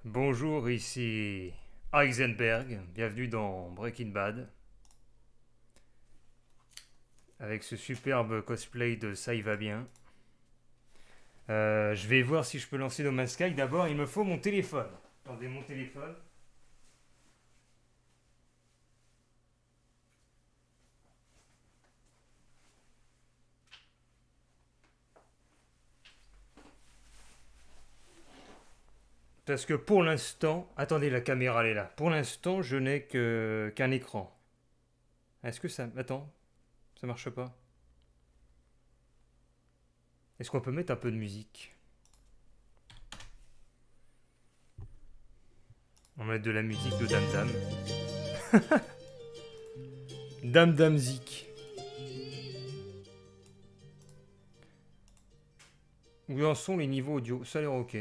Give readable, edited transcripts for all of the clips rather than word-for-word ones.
Bonjour, ici Heisenberg, bienvenue dans Breaking Bad, avec ce superbe cosplay de Ça y va bien. Je vais voir si je peux lancer No Man's Sky. D'abord, il me faut mon téléphone. Attendez, mon téléphone. Parce que pour l'instant, attendez, la caméra elle est là. Pour l'instant, je n'ai qu'un écran. Est-ce que ça... Attends, ça marche pas. Est-ce qu'on peut mettre un peu de musique? On va mettre de la musique de Dam Dam. Dam Dam Zik. Où en sont les niveaux audio? Ça a l'air ok.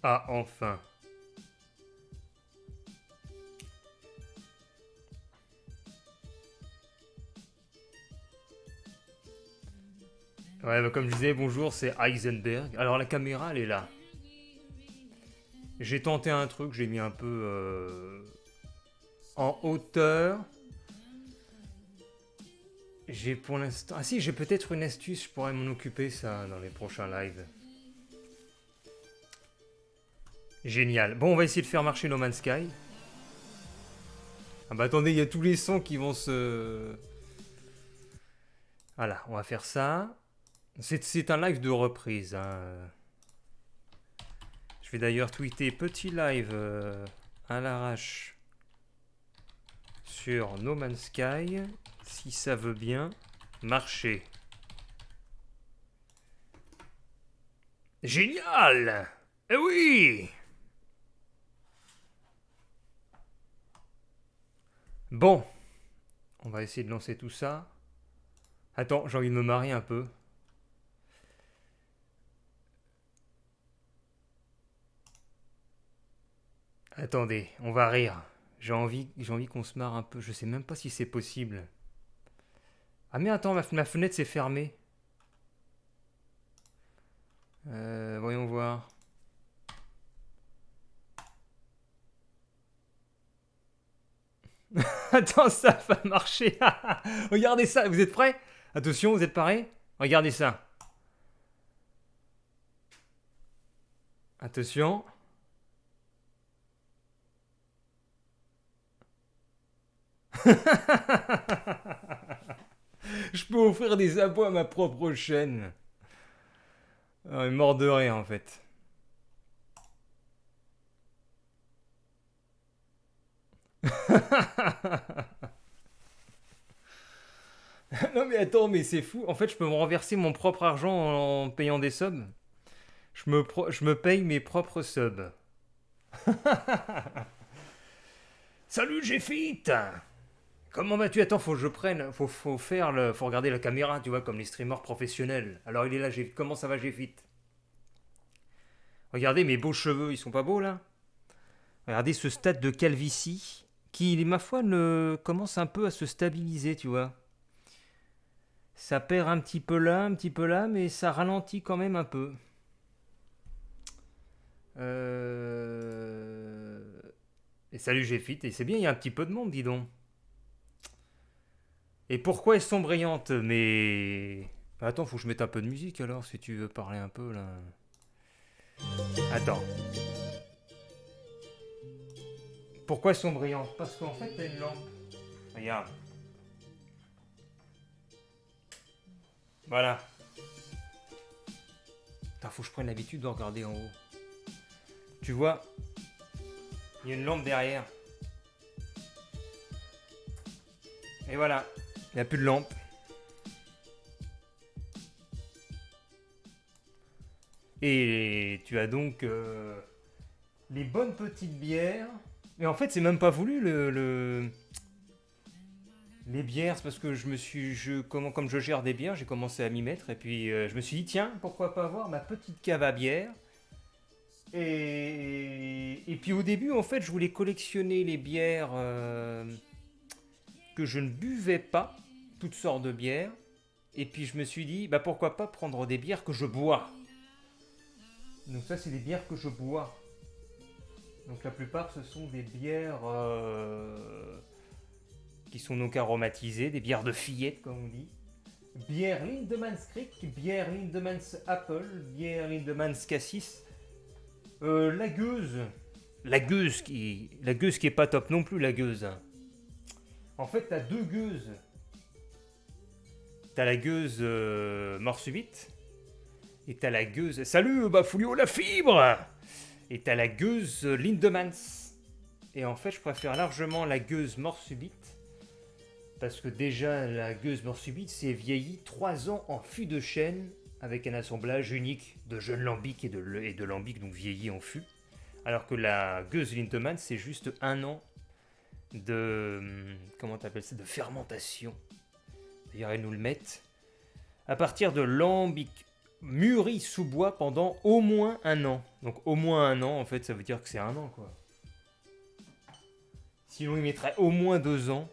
Ah, enfin. Ouais, bah, comme je disais, bonjour, c'est Heisenberg. Alors la caméra, elle est là. J'ai tenté un truc, j'ai mis un peu en hauteur. J'ai pour l'instant... Ah si, j'ai peut-être une astuce, je pourrais m'en occuper ça dans les prochains lives. Génial. Bon, on va essayer de faire marcher No Man's Sky. Ah bah attendez, il y a tous les sons qui vont se... Voilà, on va faire ça. C'est un live de reprise, hein. Je vais d'ailleurs tweeter petit live à l'arrache sur No Man's Sky, si ça veut bien marcher. Génial! Eh oui! Bon, on va essayer de lancer tout ça. Attends, j'ai envie de me marier un peu. Attendez, on va rire. J'ai envie qu'on se marre un peu. Je sais même pas si c'est possible. Ah mais attends, ma fenêtre s'est fermée. Voyons voir. Attends, ça va marcher. Regardez ça, vous êtes prêts? Attention, vous êtes parés? Regardez ça. Attention. Je peux offrir des abos à ma propre chaîne. Mort de rire en fait. Non mais attends, mais c'est fou. En fait, je peux me renverser mon propre argent en payant des subs. Je me paye mes propres subs. Salut, j'ai fit. Comment vas-tu? Attends, faut que je prenne, faut faire le, faut regarder la caméra, tu vois, comme les streamers professionnels. Alors il est là, comment ça va, j'ai fit? Regardez mes beaux cheveux, ils sont pas beaux là? Regardez ce stade de calvitie qui, ma foi, commence un peu à se stabiliser, tu vois. Ça perd un petit peu là, mais ça ralentit quand même un peu. Euh... Et salut, j'ai fit. Et c'est bien, il y a un petit peu de monde, dis donc. Et pourquoi elles sont brillantes? Mais... Attends, faut que je mette un peu de musique alors, si tu veux parler un peu là. Attends. Pourquoi elles sont brillantes? Parce qu'en fait, t'as une lampe. Regarde. Voilà. Putain, faut que je prenne l'habitude de regarder en haut. Tu vois, il y a une lampe derrière. Et voilà. Il n'y a plus de lampe. Et tu as donc les bonnes petites bières. Mais en fait, c'est même pas voulu les bières, c'est parce que comme je gère des bières, j'ai commencé à m'y mettre et puis je me suis dit tiens, pourquoi pas avoir ma petite cave à bière Et puis au début, en fait, je voulais collectionner les bières que je ne buvais pas, toutes sortes de bières. Et puis je me suis dit, bah pourquoi pas prendre des bières que je bois. Donc ça, c'est des bières que je bois. Donc la plupart, ce sont des bières qui sont donc aromatisées, des bières de fillette, comme on dit. Bière Lindemans Creek, bière Lindemans Apple, bière Lindemans Cassis. La gueuse. La gueuse qui est pas top non plus, la gueuse. En fait, t'as deux gueuses. T'as la gueuse mort subite. Et t'as la gueuse. Salut, Bafoulio la fibre. Et t'as la gueuse Lindemans. Et en fait, je préfère largement la gueuse mort subite. Parce que déjà, la gueuse mort subite s'est vieillie 3 ans en fût de chêne. Avec un assemblage unique de jeune lambic et de lambic, donc vieilli en fût. Alors que la gueuse Lindemans, c'est juste 1 an de. Comment t'appelles ça? De fermentation. D'ailleurs, ils nous le mettent. À partir de lambic mûri sous bois pendant au moins 1 an. Donc au moins 1 an, en fait, ça veut dire que c'est 1 an, quoi. Sinon, ils mettraient au moins 2 ans.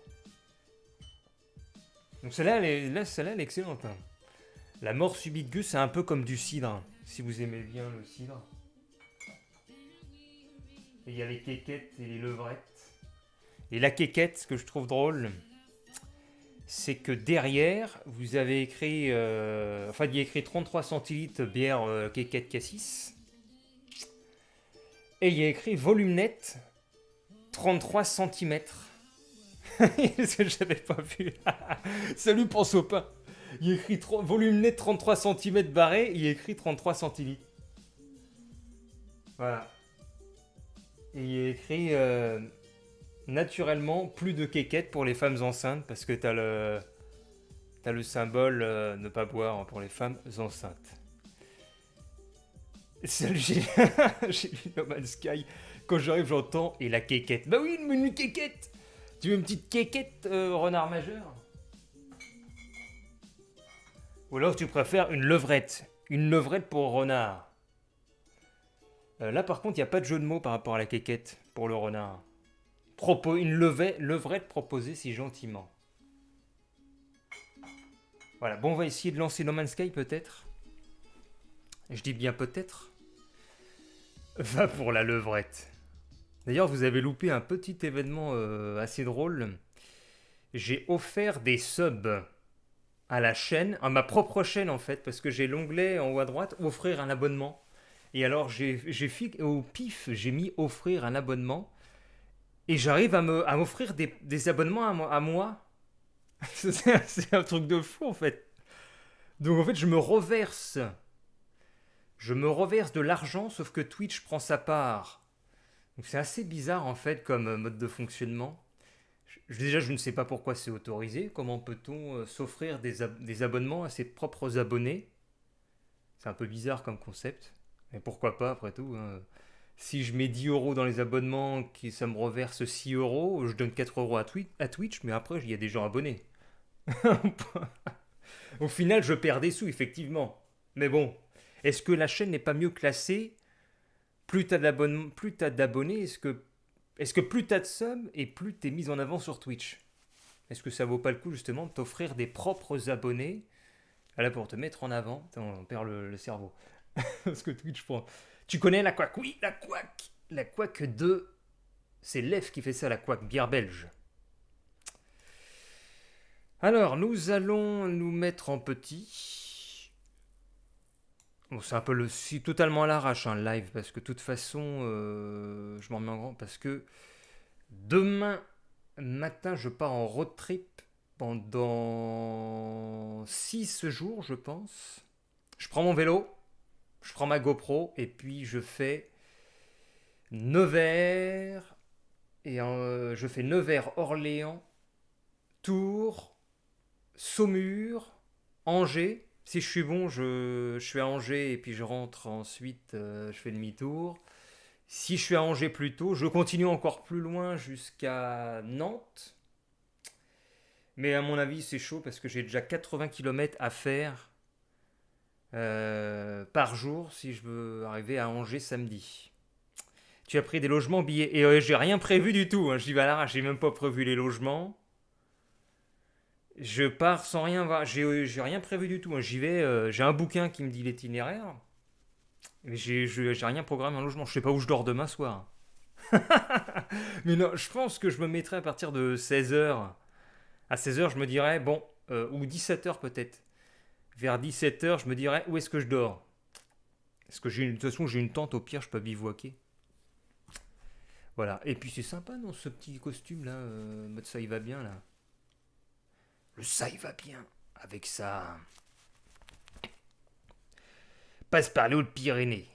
Donc celle-là, celle-là, elle est excellente. Hein. La mort subite gueuse, c'est un peu comme du cidre. Si vous aimez bien le cidre. Et il y a les quéquettes et les levrettes. Et la quéquette, ce que je trouve drôle, c'est que derrière, vous avez écrit... enfin, il y a écrit 33 centilitres bière quéquette cassis. Et il y a écrit volume net 33 centimètres. Ce que j'avais pas vu. Salut pour Sopin. Il y a écrit volume net 33 centimètres barré. Il y a écrit 33 centilitres. Voilà. Et il y a écrit naturellement plus de quéquettes pour les femmes enceintes parce que t'as le symbole ne pas boire pour les femmes enceintes. Salut, j'ai lu No Man's Sky. Quand j'arrive, j'entends et la quéquette. Bah oui, une quéquette. Tu veux une petite quéquette, renard majeur? Ou alors tu préfères une levrette. Une levrette pour renard. Là, par contre, il n'y a pas de jeu de mots par rapport à la quéquette pour le renard. Une levrette proposée si gentiment. Voilà, bon, on va essayer de lancer No Man's Sky peut-être. Je dis bien peut-être. Va pour la levrette. D'ailleurs, vous avez loupé un petit événement assez drôle. J'ai offert des subs à la chaîne, à ma propre chaîne en fait, parce que j'ai l'onglet en haut à droite, offrir un abonnement. Et alors, au pif, j'ai mis offrir un abonnement. Et j'arrive à m'offrir des abonnements à moi. C'est un truc de fou en fait. Donc en fait, je me reverse de l'argent, sauf que Twitch prend sa part. Donc c'est assez bizarre en fait comme mode de fonctionnement. Déjà, je ne sais pas pourquoi c'est autorisé. Comment peut-on s'offrir des abonnements à ses propres abonnés? C'est un peu bizarre comme concept. Mais pourquoi pas après tout, hein. Si je mets 10 € dans les abonnements, ça me reverse 6 €, je donne 4 € à Twitch, mais après, il y a des gens abonnés. Au final, je perds des sous, effectivement. Mais bon, est-ce que la chaîne n'est pas mieux classée? Plus t'as d'abonnés, est-ce que plus t'as de subs et plus t'es mis en avant sur Twitch? Est-ce que ça vaut pas le coup justement de t'offrir des propres abonnés là pour te mettre en avant? Putain, on perd le cerveau. Parce que Twitch prend. Tu connais la couac? Oui, la couac. La couac de. C'est l'EF qui fait ça, la couac, bière belge. Alors, nous allons nous mettre en petit. Bon, c'est un peu totalement à l'arrache, un live, parce que de toute façon, je m'en remets en grand, parce que demain matin, je pars en road trip pendant 6 jours, je pense. Je prends mon vélo, je prends ma GoPro, et puis je fais Nevers, et je fais Nevers-Orléans, Tours, Saumur, Angers. Si je suis bon, je suis à Angers et puis je rentre ensuite, je fais demi-tour. Si je suis à Angers plus tôt, je continue encore plus loin jusqu'à Nantes. Mais à mon avis, c'est chaud parce que j'ai déjà 80 km à faire par jour si je veux arriver à Angers samedi. Tu as pris des logements billets. Et j'ai rien prévu du tout. Hein. Je dis, bah là, j'ai même pas prévu les logements. Je pars sans rien voir. J'ai rien prévu du tout. Hein. J'y vais. J'ai un bouquin qui me dit l'itinéraire. Mais j'ai rien programmé en logement. Je sais pas où je dors demain soir. Mais non, je pense que je me mettrai à partir de 16 heures. À 16 heures, je me dirais, bon, ou 17 heures peut-être. Vers 17 heures, je me dirais, où est-ce que je dors? Parce que de toute façon, j'ai une tente, au pire, je peux bivouaquer. Voilà. Et puis c'est sympa, non, ce petit costume là. Mode ça, il va bien là. Le ça, il va bien. Avec ça. Passe par les Hautes-Pyrénées.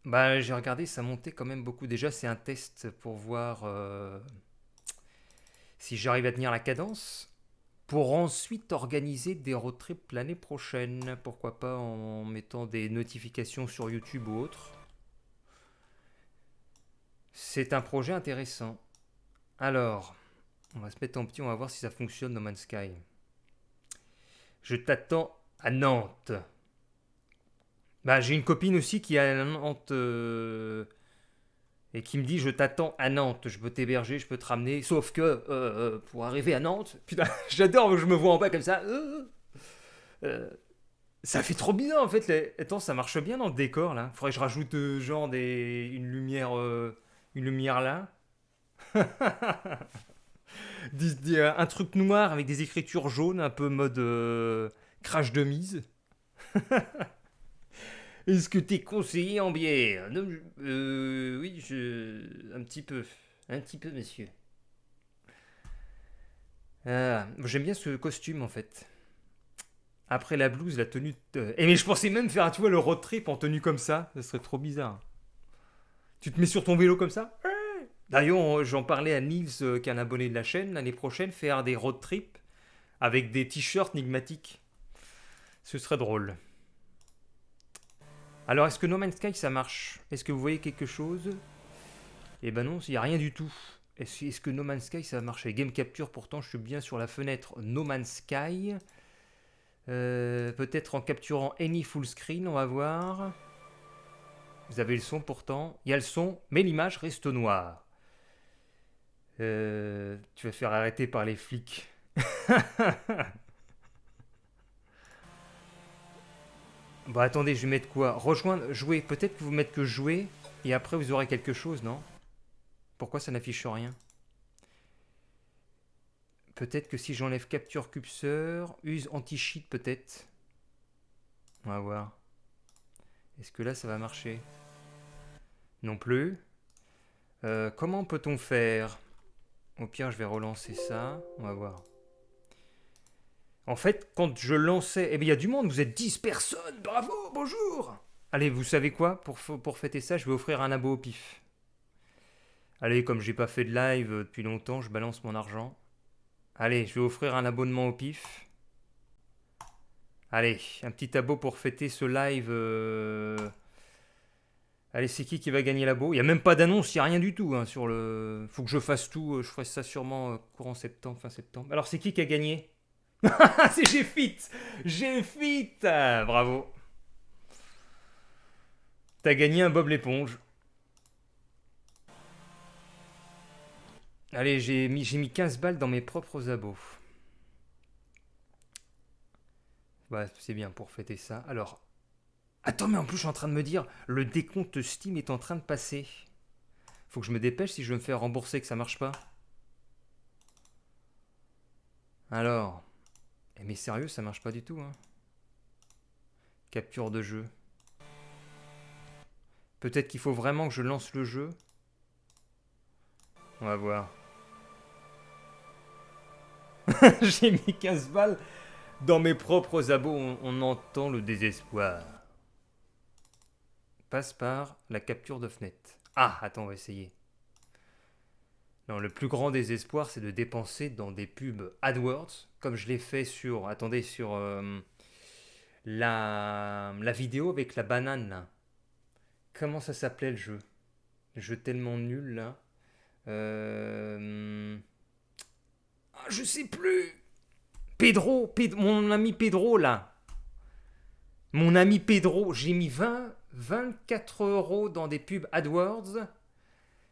Bah, j'ai regardé, ça montait quand même beaucoup. Déjà, c'est un test pour voir si j'arrive à tenir la cadence. Pour ensuite organiser des road trips l'année prochaine. Pourquoi pas en mettant des notifications sur YouTube ou autre. C'est un projet intéressant. Alors, on va se mettre en petit, on va voir si ça fonctionne No Man's Sky. Je t'attends à Nantes. Bah, j'ai une copine aussi qui est à Nantes et qui me dit je t'attends à Nantes, je peux t'héberger, je peux te ramener. Sauf que pour arriver à Nantes, putain, j'adore, je me vois en bas comme ça. Euh, Ça fait trop bizarre en fait. Attends, ça marche bien dans le décor là. Faudrait que je rajoute genre une lumière là. Un truc noir avec des écritures jaunes, un peu mode crash de mise. Est-ce que t'es conseillé en bière? Non, oui, un petit peu. Un petit peu, monsieur. J'aime bien ce costume en fait. Après la blouse, la tenue. Mais je pensais même faire, tu vois, le road trip en tenue comme ça. Ça serait trop bizarre. Tu te mets sur ton vélo comme ça. D'ailleurs, j'en parlais à Nils, qui est un abonné de la chaîne, l'année prochaine, faire des road trips avec des t-shirts nigmatiques. Ce serait drôle. Alors, est-ce que No Man's Sky, ça marche? Est-ce que vous voyez quelque chose? Eh ben non, il n'y a rien du tout. Est-ce que No Man's Sky, ça va marcher? Game Capture, pourtant, je suis bien sur la fenêtre No Man's Sky. Peut-être en capturant Any Full Screen, on va voir. Vous avez le son pourtant. Il y a le son, mais l'image reste noire. Tu vas te faire arrêter par les flics. Bon, attendez, je vais mettre quoi? Rejoindre, jouer. Peut-être que vous mettez que jouer et après vous aurez quelque chose, non? Pourquoi ça n'affiche rien? Peut-être que si j'enlève capture curseur, use anti-cheat peut-être. On va voir. Est-ce que là ça va marcher? Non plus. Comment peut-on faire? Au pire, je vais relancer ça. On va voir. En fait, quand je lançais... Eh bien, il y a du monde, vous êtes 10 personnes. Bravo, bonjour. Allez, vous savez quoi? Pour fêter ça, je vais offrir un abo au pif. Allez, comme j'ai pas fait de live depuis longtemps, je balance mon argent. Allez, je vais offrir un abonnement au pif. Allez, un petit abo pour fêter ce live. Allez, c'est qui va gagner l'abo? Il n'y a même pas d'annonce, il n'y a rien du tout hein, sur le... Faut que je fasse tout, je ferai ça sûrement courant septembre, fin septembre. Alors, c'est qui a gagné? C'est G-Fit. G-Fit. Bravo. T'as gagné un Bob l'éponge. Allez, j'ai mis 15 balles dans mes propres abos. Bah, c'est bien pour fêter ça. Alors, attends, mais en plus, je suis en train de me dire, le décompte Steam est en train de passer. Faut que je me dépêche si je veux me faire rembourser, que ça marche pas. Alors, mais sérieux, ça marche pas du tout. Hein. Capture de jeu. Peut-être qu'il faut vraiment que je lance le jeu. On va voir. J'ai mis 15 balles dans mes propres abos. On entend le désespoir. Passe par la capture de fenêtre. Ah, attends, on va essayer. Non, le plus grand désespoir, c'est de dépenser dans des pubs AdWords, comme je l'ai fait sur... Attendez, sur la vidéo avec la banane, là. Comment ça s'appelait le jeu? Le jeu tellement nul, là. Je sais plus. Pedro, mon ami Pedro, là. Mon ami Pedro, j'ai mis 24 € dans des pubs AdWords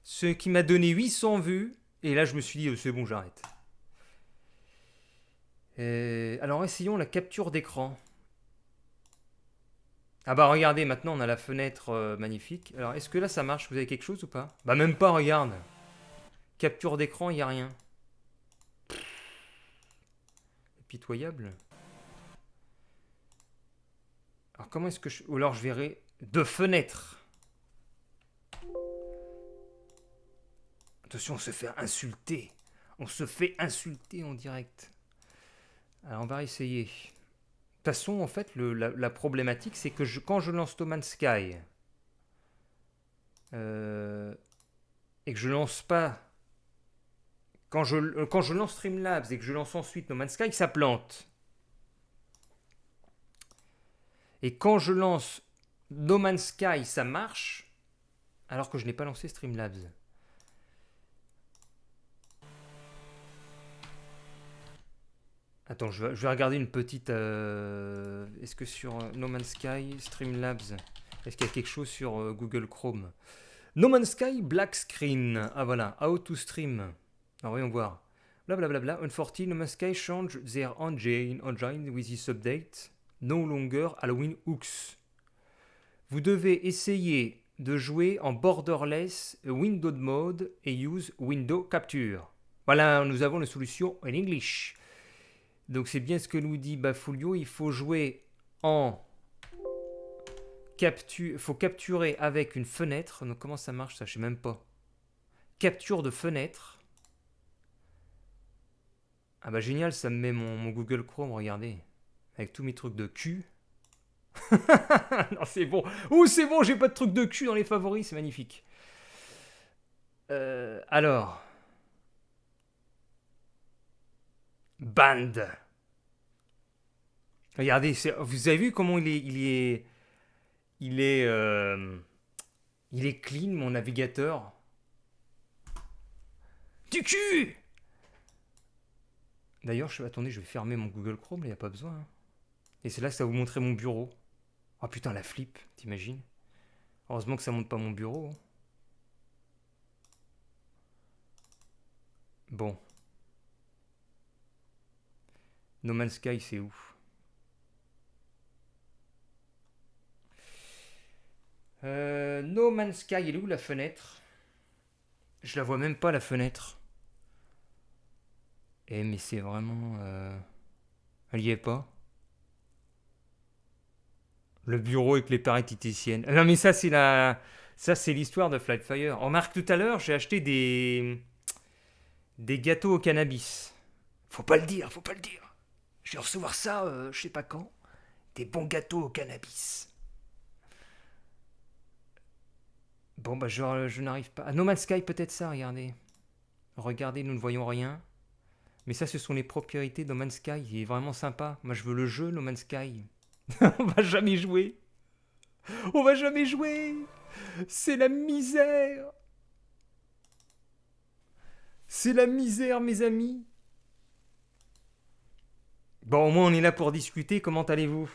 Ce qui m'a donné 800 vues. Et là, je me suis dit, c'est bon, j'arrête. Alors, essayons la capture d'écran. Ah bah regardez, maintenant on a la fenêtre magnifique. Alors, est-ce que là ça marche? Vous avez quelque chose ou pas? Bah même pas, regarde. Capture d'écran, il n'y a rien. Pitoyable. Alors comment est-ce que je... Ou alors je verrai de fenêtres. Attention, on se fait insulter. On se fait insulter en direct. Alors on va essayer. De toute façon, en fait, la problématique, c'est que quand je lance No Man's Sky, et que je lance pas... Quand je lance Streamlabs et que je lance ensuite No Man's Sky, ça plante. Et quand je lance No Man's Sky, ça marche, alors que je n'ai pas lancé Streamlabs. Attends, je vais regarder une petite... Est-ce que sur No Man's Sky, Streamlabs, est-ce qu'il y a quelque chose sur Google Chrome? No Man's Sky, black screen. Ah voilà, how to stream. Alors voyons voir. Blablabla, unfortunately, No Man's Sky change their engine with this update. No longer Halloween hooks. Vous devez essayer de jouer en borderless window mode et use window capture. Voilà, nous avons la solution en English. Donc c'est bien ce que nous dit Bafulio, il faut jouer en capture, faut capturer avec une fenêtre. Donc comment ça marche ça? Je sais même pas. Capture de fenêtre. Ah bah génial, ça me met mon Google Chrome, regardez. Avec tous mes trucs de cul. Non, c'est bon. Ouh, c'est bon, j'ai pas de trucs de cul dans les favoris, c'est magnifique. Alors. Band. Regardez, vous avez vu comment il est clean, mon navigateur. Du cul. D'ailleurs, attendez, je vais fermer mon Google Chrome, il n'y a pas besoin. Hein. Et c'est là que ça va vous montrer mon bureau. Oh putain, la flip, t'imagines? Heureusement que ça monte pas mon bureau. Hein. Bon. No Man's Sky, c'est où? No Man's Sky, elle est où la fenêtre? Je la vois même pas la fenêtre. Eh mais c'est vraiment... Elle y est pas. Le bureau avec les péritéticiennes. Non mais ça c'est l'histoire de Flightfire. On remarque tout à l'heure, j'ai acheté des gâteaux au cannabis. Faut pas le dire, faut pas le dire. Je vais recevoir ça, je sais pas quand. Des bons gâteaux au cannabis. Bon bah je n'arrive pas. Ah, No Man's Sky peut-être ça, regardez. Regardez, nous ne voyons rien. Mais ça ce sont les propriétés de No Man's Sky. Il est vraiment sympa. Moi je veux le jeu No Man's Sky. On va jamais jouer. On va jamais jouer. C'est la misère. C'est la misère, mes amis. Bon, au moins on est là pour discuter. Comment allez-vous?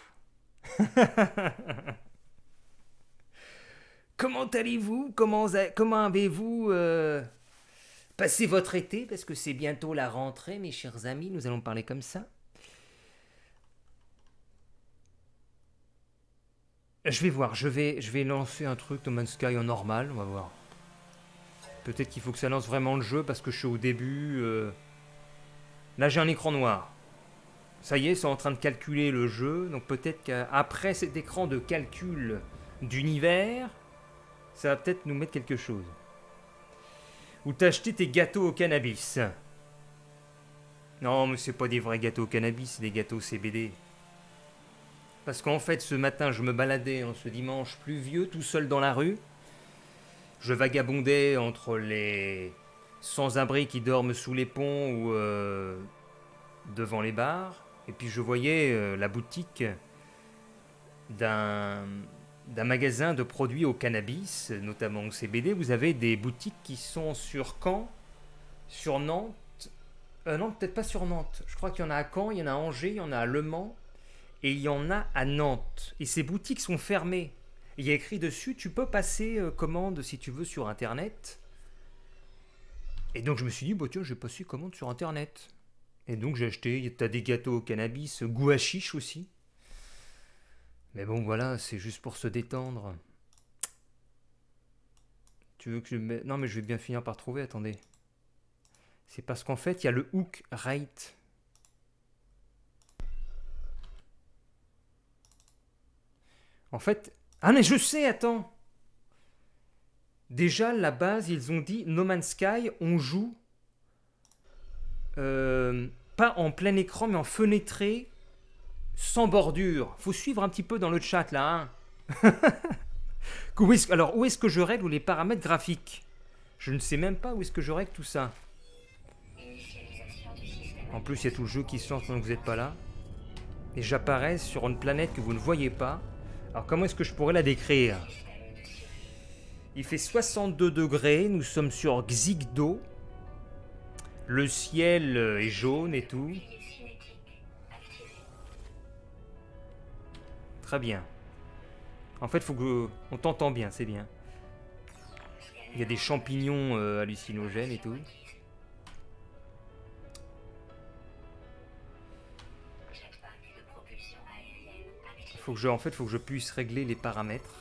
Comment allez-vous? Comment avez-vous passé votre été? Parce que c'est bientôt la rentrée, mes chers amis. Nous allons parler comme ça. Je vais voir. Je vais lancer un truc No Man's Sky en normal. On va voir. Peut-être qu'il faut que ça lance vraiment le jeu parce que je suis au début. Là, j'ai un écran noir. Ça y est, c'est en train de calculer le jeu. Donc peut-être qu'après cet écran de calcul d'univers, ça va peut-être nous mettre quelque chose. Ou t'as acheté tes gâteaux au cannabis. Non, mais c'est pas des vrais gâteaux au cannabis, c'est des gâteaux CBD. Parce qu'en fait, ce matin, je me baladais en ce dimanche pluvieux, tout seul dans la rue. Je vagabondais entre les sans-abri qui dorment sous les ponts ou devant les bars. Et puis je voyais la boutique d'un magasin de produits au cannabis, notamment au CBD. Vous avez des boutiques qui sont sur Caen, sur Nantes. Non, peut-être pas sur Nantes. Je crois qu'il y en a à Caen, il y en a à Angers, il y en a à Le Mans et il y en a à Nantes. Et ces boutiques sont fermées. Il y a écrit dessus, tu peux passer commande si tu veux sur Internet. Et donc je me suis dit, bah tiens, je vais passer commande sur internet. Et donc j'ai acheté, t'as des gâteaux au cannabis, goût à chiche aussi. Mais bon voilà, c'est juste pour se détendre. Tu veux que je mette... Non mais je vais bien finir par trouver, attendez. C'est parce qu'en fait, il y a le hook rate. En fait... Ah mais je sais, attends. Déjà, la base, ils ont dit No Man's Sky, on joue pas en plein écran, mais en fenêtré, sans bordure. Faut suivre un petit peu dans le chat là. Hein. Alors, où est-ce que je règle les paramètres graphiques? Je ne sais même pas où est-ce que je règle tout ça. En plus, il y a tout le jeu qui se lance pendant que vous n'êtes pas là. Et j'apparais sur une planète que vous ne voyez pas. Alors, comment est-ce que je pourrais la décrire? Il fait 62 degrés, nous sommes sur Xigdo. Le ciel est jaune et tout. Très bien. En fait, faut que... On t'entend bien, c'est bien. Il y a des champignons hallucinogènes et tout. En fait, faut que je puisse régler les paramètres.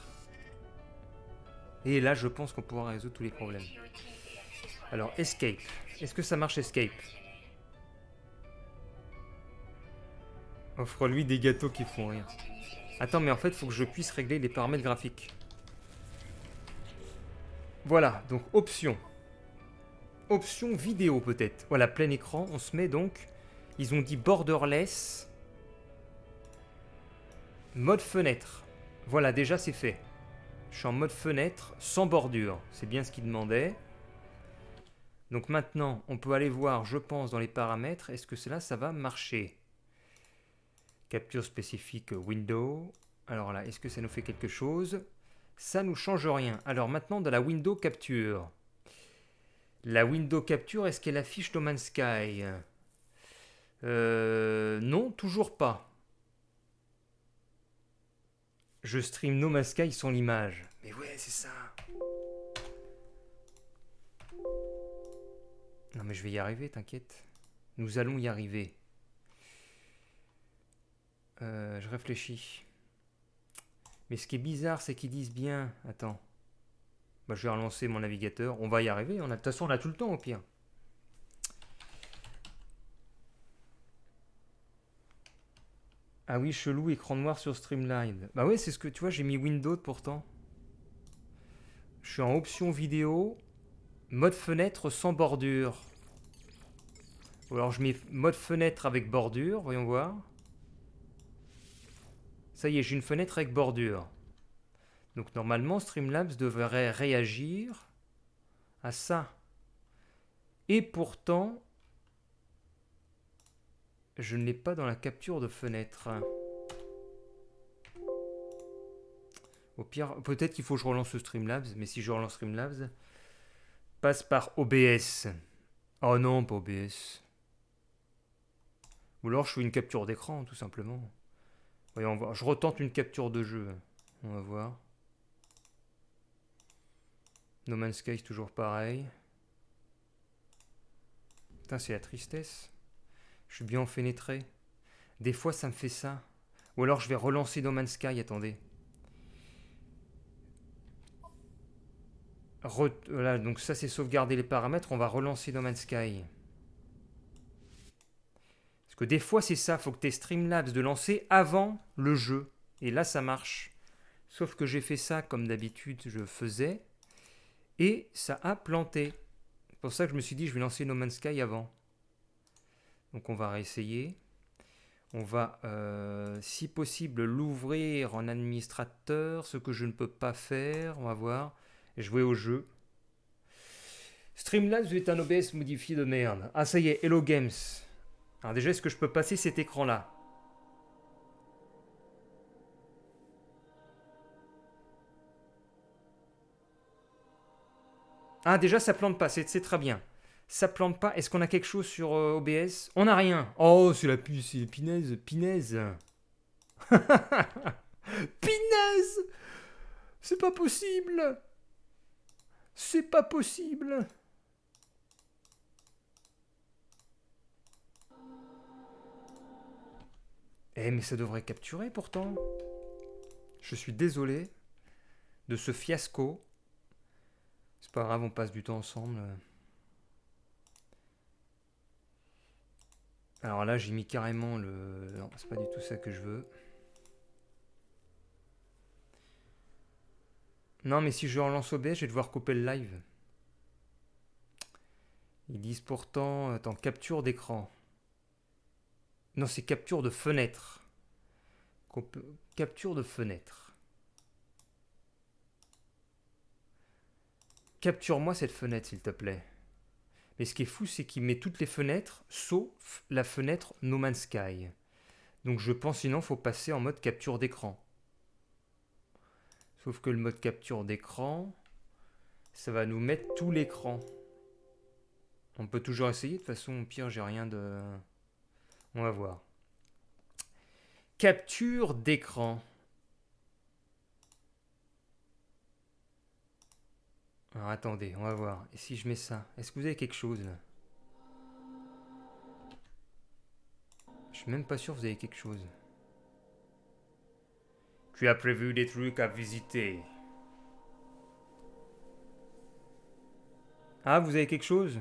Et là, je pense qu'on pourra résoudre tous les problèmes. Alors, Escape. Est-ce que ça marche, Escape? Offre-lui des gâteaux qui font rire. Attends, mais en fait, il faut que je puisse régler les paramètres graphiques. Voilà, donc option. Option vidéo peut-être. Voilà, plein écran. On se met donc... Ils ont dit borderless. Mode fenêtre. Voilà, déjà c'est fait. Je suis en mode fenêtre, sans bordure. C'est bien ce qu'ils demandaient. Donc maintenant, on peut aller voir, je pense, dans les paramètres. Est-ce que cela, ça va marcher? Capture spécifique window. Alors là, est-ce que ça nous fait quelque chose? Ça nous change rien. Alors maintenant, dans la window capture. La window capture, est-ce qu'elle affiche No Man's Sky? Non, toujours pas. Je stream No Man's Sky sans l'image. Mais ouais, c'est ça. Non mais je vais y arriver, t'inquiète. Nous allons y arriver. Je réfléchis. Mais ce qui est bizarre, c'est qu'ils disent bien... Attends. Bah, je vais relancer mon navigateur. On va y arriver. De toute façon, on a tout le temps au pire. Ah oui, chelou, écran noir sur Streamline. Bah ouais, c'est ce que... Tu vois, j'ai mis Windows pourtant. Je suis en option vidéo. Mode fenêtre sans bordure. Ou alors je mets mode fenêtre avec bordure. Voyons voir. Ça y est, j'ai une fenêtre avec bordure. Donc normalement, Streamlabs devrait réagir à ça. Et pourtant, je ne l'ai pas dans la capture de fenêtre. Au pire, peut-être qu'il faut que je relance Streamlabs, mais si je relance Streamlabs, passe par OBS. Oh non, pas OBS. Ou alors je fais une capture d'écran, tout simplement. Voyons voir. Je retente une capture de jeu. On va voir. No Man's Sky, c'est toujours pareil. Putain, c'est la tristesse. Je suis bien enfénétré. Des fois, ça me fait ça. Ou alors, je vais relancer No Man's Sky. Attendez. Voilà, donc ça, c'est sauvegarder les paramètres. On va relancer No Man's Sky. Parce que des fois, c'est ça. Faut que tu aies Streamlabs de lancer avant le jeu. Et là, ça marche. Sauf que j'ai fait ça comme d'habitude, je faisais. Et ça a planté. C'est pour ça que je me suis dit, je vais lancer No Man's Sky avant. Donc on va réessayer. On va, si possible, l'ouvrir en administrateur, ce que je ne peux pas faire. On va voir. Et jouer au jeu. Streamlabs est un OBS modifié de merde. Ah ça y est, Hello Games. Alors déjà, est-ce que je peux passer cet écran-là? Ah déjà, ça plante pas, c'est très bien. Ça plante pas. Est-ce qu'on a quelque chose sur OBS? On n'a rien. Oh, c'est la puce, c'est pinaise, pinaise. Pinaise. C'est pas possible. C'est pas possible. Eh, mais ça devrait capturer pourtant. Je suis désolé de ce fiasco. C'est pas grave, on passe du temps ensemble. Alors là, j'ai mis carrément le... Non, c'est pas du tout ça que je veux. Non, mais si je relance OBS, je vais devoir couper le live. Ils disent pourtant... Attends, capture d'écran. Non, c'est capture de fenêtre. Capture de fenêtre. Capture-moi cette fenêtre, s'il te plaît. Mais ce qui est fou, c'est qu'il met toutes les fenêtres, sauf la fenêtre No Man's Sky. Donc je pense sinon, il faut passer en mode capture d'écran. Sauf que le mode capture d'écran, ça va nous mettre tout l'écran. On peut toujours essayer, de toute façon, au pire, j'ai rien de... On va voir. Capture d'écran. Alors attendez, on va voir. Et si je mets ça, est-ce que vous avez quelque chose là? Je suis même pas sûr que vous avez quelque chose. Tu as prévu des trucs à visiter. Ah, vous avez quelque chose?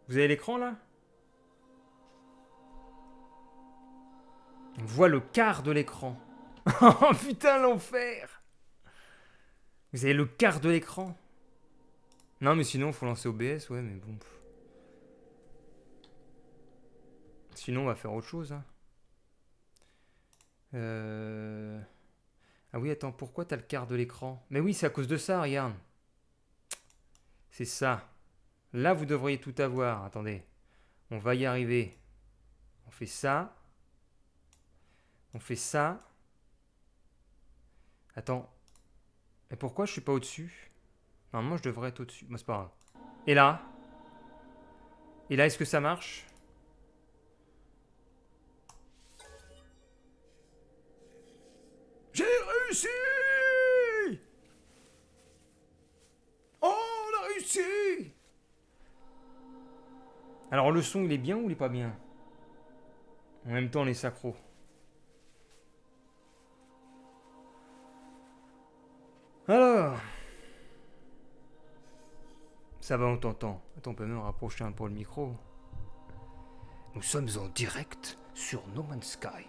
Vous avez l'écran là? On voit le quart de l'écran. Oh putain, l'enfer! Vous avez le quart de l'écran? Non, mais sinon, faut lancer OBS, ouais, mais bon. Sinon, on va faire autre chose. Hein. Ah oui, attends, pourquoi t'as le quart de l'écran? Mais oui, c'est à cause de ça, regarde. C'est ça. Là, vous devriez tout avoir. Attendez. On va y arriver. On fait ça. On fait ça. Attends. Et pourquoi je suis pas au-dessus? Normalement, je devrais être au-dessus. Bon, c'est pas grave. Et là? Et là, est-ce que ça marche? J'ai réussi! Oh, on a réussi! Alors, le son, il est bien ou il est pas bien? En même temps, on est sacro. Alors... Ça va, on t'entend. Attends, on peut même rapprocher un peu le micro. Nous sommes en direct sur No Man's Sky.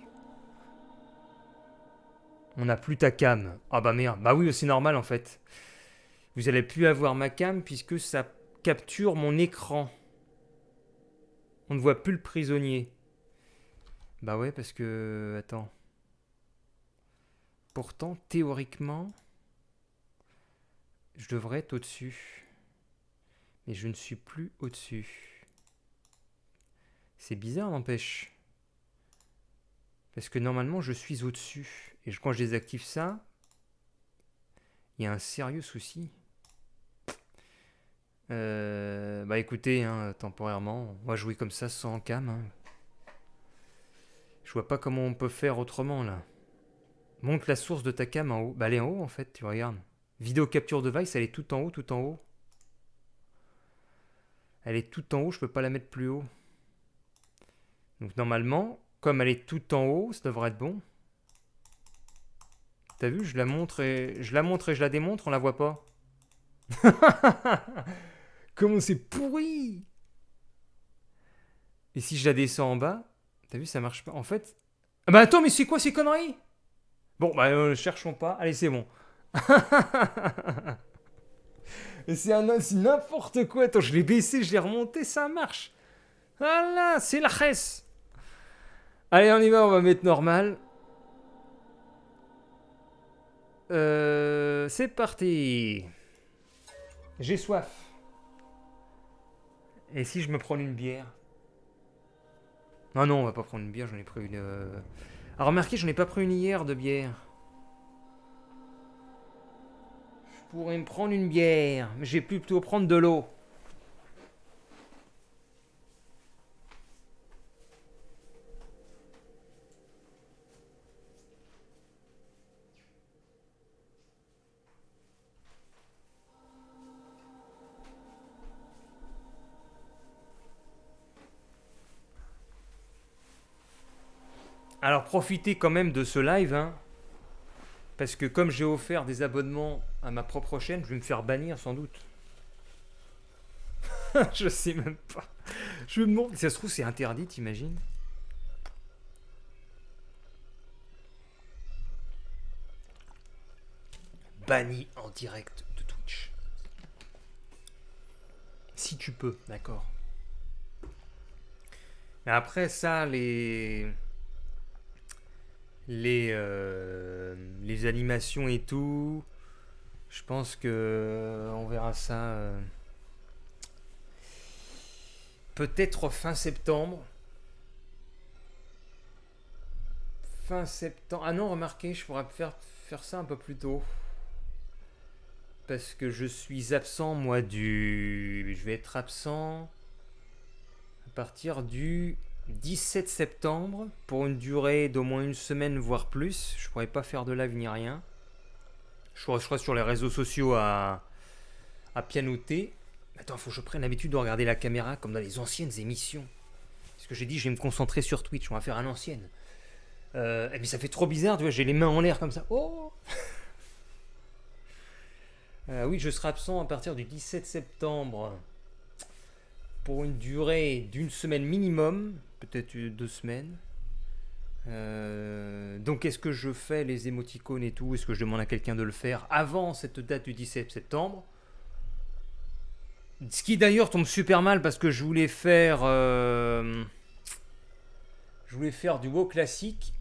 On n'a plus ta cam. Ah bah merde. Bah oui, c'est normal en fait. Vous allez plus avoir ma cam puisque ça capture mon écran. On ne voit plus le prisonnier. Bah ouais, parce que... Attends. Pourtant, théoriquement, je devrais être au-dessus. Mais je ne suis plus au-dessus. C'est bizarre, n'empêche. Parce que normalement, je suis au-dessus. Et quand je désactive ça, il y a un sérieux souci. Bah écoutez, hein, temporairement, on va jouer comme ça sans cam. Hein. Je vois pas comment on peut faire autrement là. Montre la source de ta cam en haut. Bah elle est en haut en fait, tu regardes. Vidéo capture device, elle est tout en haut, tout en haut. Elle est tout en haut, je peux pas la mettre plus haut. Donc normalement, comme elle est tout en haut, ça devrait être bon. T'as vu, je la montre et je la démontre, on la voit pas. Comment c'est pourri! Et si je la descends en bas, t'as vu, ça marche pas. En fait. Ah bah attends, mais c'est quoi ces conneries? Bon, bah cherchons pas. Allez, c'est bon. C'est n'importe quoi. Attends, je l'ai baissé, je l'ai remonté, ça marche. Voilà, c'est la res. Allez, on y va, on va mettre normal. C'est parti. J'ai soif. Et si je me prends une bière? Ah non, on va pas prendre une bière, j'en ai pris une... Alors remarquez, j'en ai pas pris une hier de bière. Je pourrais me prendre une bière, mais je vais plutôt prendre de l'eau. Alors profitez quand même de ce live, hein, parce que comme j'ai offert des abonnements à ma propre chaîne, je vais me faire bannir sans doute. Je sais même pas. Je me demande, si ça se trouve c'est interdit, t'imagines? Banni en direct de Twitch. Si tu peux, d'accord. Mais après ça, les animations et tout, je pense que on verra ça peut-être fin septembre. Fin septembre. Ah non, remarquez, je pourrais faire ça un peu plus tôt. Parce que je suis absent, moi, je vais être absent à partir du 17 septembre pour une durée d'au moins une semaine, voire plus. Je pourrais pas faire de live ni rien. Je serai sur les réseaux sociaux à pianoter. Attends, faut que je prenne l'habitude de regarder la caméra comme dans les anciennes émissions. Parce que j'ai dit, je vais me concentrer sur Twitch, on va faire à l'ancienne. Mais ça fait trop bizarre, tu vois, j'ai les mains en l'air comme ça. Oh oui, je serai absent à partir du 17 septembre pour une durée d'une semaine minimum, peut-être 2 semaines. Donc est-ce que je fais les émoticônes et tout? Est-ce que je demande à quelqu'un de le faire avant cette date du 17 septembre? Ce qui d'ailleurs tombe super mal parce que je voulais faire du WoW classique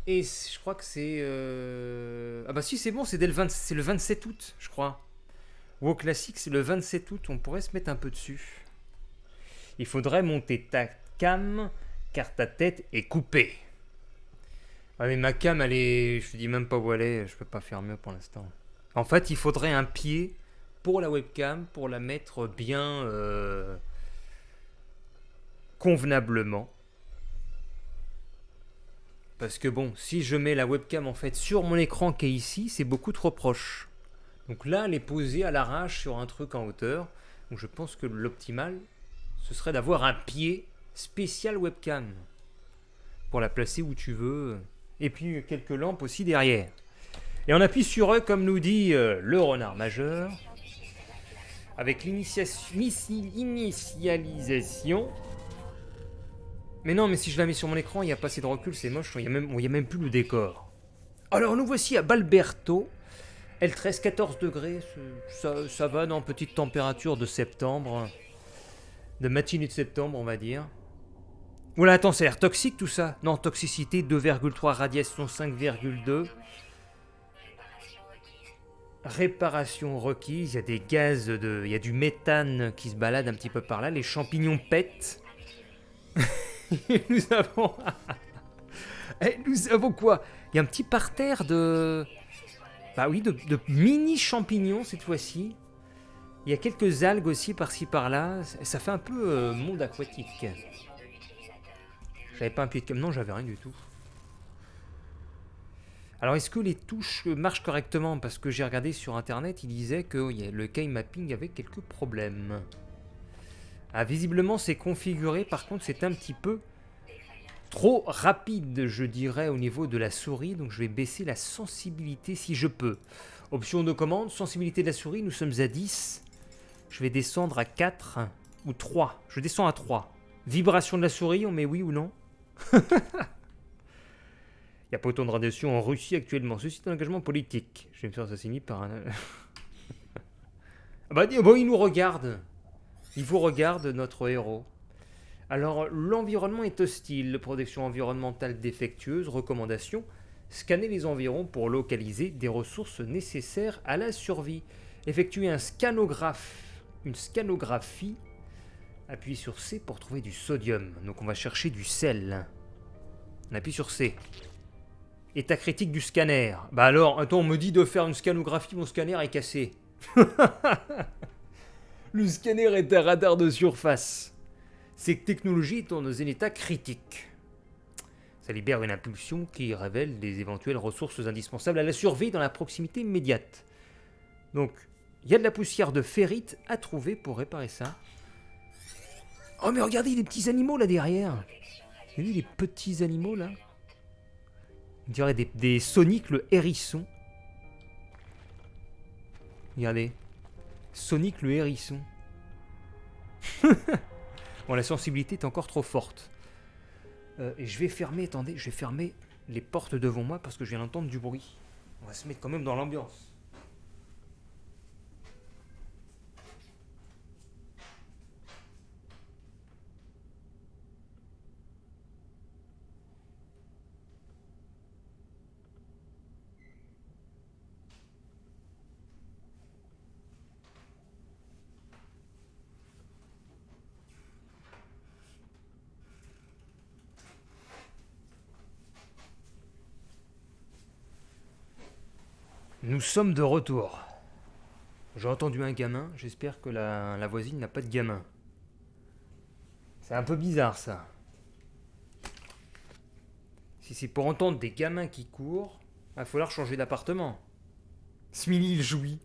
et je crois que c'est ah bah si c'est bon, c'est le 27 août je crois. WoW classique c'est le 27 août, on pourrait se mettre un peu dessus. Il faudrait monter ta cam car ta tête est coupée. Ah mais ma cam elle est, je te dis même pas où elle est, je peux pas faire mieux pour l'instant. En fait il faudrait un pied pour la webcam pour la mettre bien convenablement. Parce que bon, si je mets la webcam en fait sur mon écran qui est ici, c'est beaucoup trop proche. Donc là, elle est posée à l'arrache sur un truc en hauteur. Donc je pense que l'optimal, ce serait d'avoir un pied spécial webcam. Pour la placer où tu veux. Et puis quelques lampes aussi derrière. Et on appuie sur eux comme nous dit le renard majeur. Avec l'initialisation. Mais non, mais si je la mets sur mon écran, il n'y a pas assez de recul, c'est moche, il n'y a même plus le décor. Alors nous voici à Balberto. L13, 14 degrés, ça va dans petite température de septembre. De matinée de septembre, on va dire. Oula, attends, ça a l'air toxique tout ça. Non, toxicité 2,3, radiation 5,2. Réparation requise, il y a des gaz, il y a du méthane qui se balade un petit peu par là. Les champignons pètent. nous avons... nous avons quoi? Il y a un petit parterre de... Bah oui, de mini champignons cette fois-ci. Il y a quelques algues aussi par-ci par-là. Ça fait un peu monde aquatique. J'avais pas un pied de cam. Non, j'avais rien du tout. Alors, est-ce que les touches marchent correctement? Parce que j'ai regardé sur internet, il disait que le key mapping avait quelques problèmes. Ah, visiblement, c'est configuré. Par contre, c'est un petit peu trop rapide, je dirais, au niveau de la souris. Donc, je vais baisser la sensibilité si je peux. Option de commande, sensibilité de la souris, nous sommes à 10. Je vais descendre à 4 ou 3. Je descends à 3. Vibration de la souris, on met oui ou non? Il n'y a pas autant de radiation en Russie actuellement. Ceci est un engagement politique. Je vais me faire assassiner par un... bah, bon, il nous regarde. Il vous regarde, notre héros. Alors, l'environnement est hostile. Protection environnementale défectueuse. Recommandation. Scanner les environs pour localiser des ressources nécessaires à la survie. Effectuer une scanographie. Appuyez sur C pour trouver du sodium. Donc on va chercher du sel. On appuie sur C. État critique du scanner. Bah alors, attends, on me dit de faire une scanographie, mon scanner est cassé. Le scanner est un radar de surface. Cette technologie est dans un état critique. Ça libère une impulsion qui révèle des éventuelles ressources indispensables à la survie dans la proximité immédiate. Donc, il y a de la poussière de ferrite à trouver pour réparer ça. Oh mais regardez, les petits animaux là derrière. Vous avez vu les petits animaux là? On dirait des Sonic le hérisson. Regardez. Sonic le hérisson. Bon, la sensibilité est encore trop forte. Et je vais fermer, attendez, je vais fermer les portes devant moi parce que je viens d'entendre du bruit. On va se mettre quand même dans l'ambiance. Nous sommes de retour. J'ai entendu un gamin, j'espère que la voisine n'a pas de gamin. C'est un peu bizarre ça. Si c'est pour entendre des gamins qui courent, il va falloir changer d'appartement. Smiley il jouit.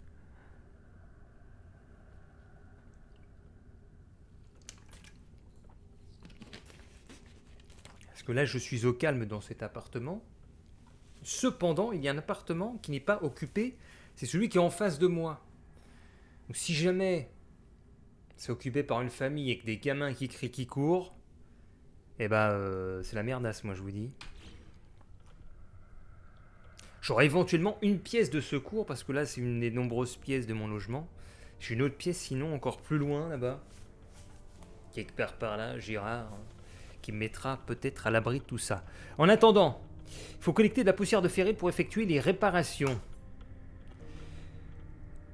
Parce que là je suis au calme dans cet appartement. Cependant, il y a un appartement qui n'est pas occupé, c'est celui qui est en face de moi. Donc si jamais c'est occupé par une famille et que des gamins qui crient, qui courent, eh ben c'est la merdasse, moi je vous dis. J'aurai éventuellement une pièce de secours, parce que là c'est une des nombreuses pièces de mon logement. J'ai une autre pièce sinon encore plus loin là-bas. Quelque part par là, Girard, qui me mettra peut-être à l'abri de tout ça. En attendant, il faut collecter de la poussière de ferrite pour effectuer les réparations.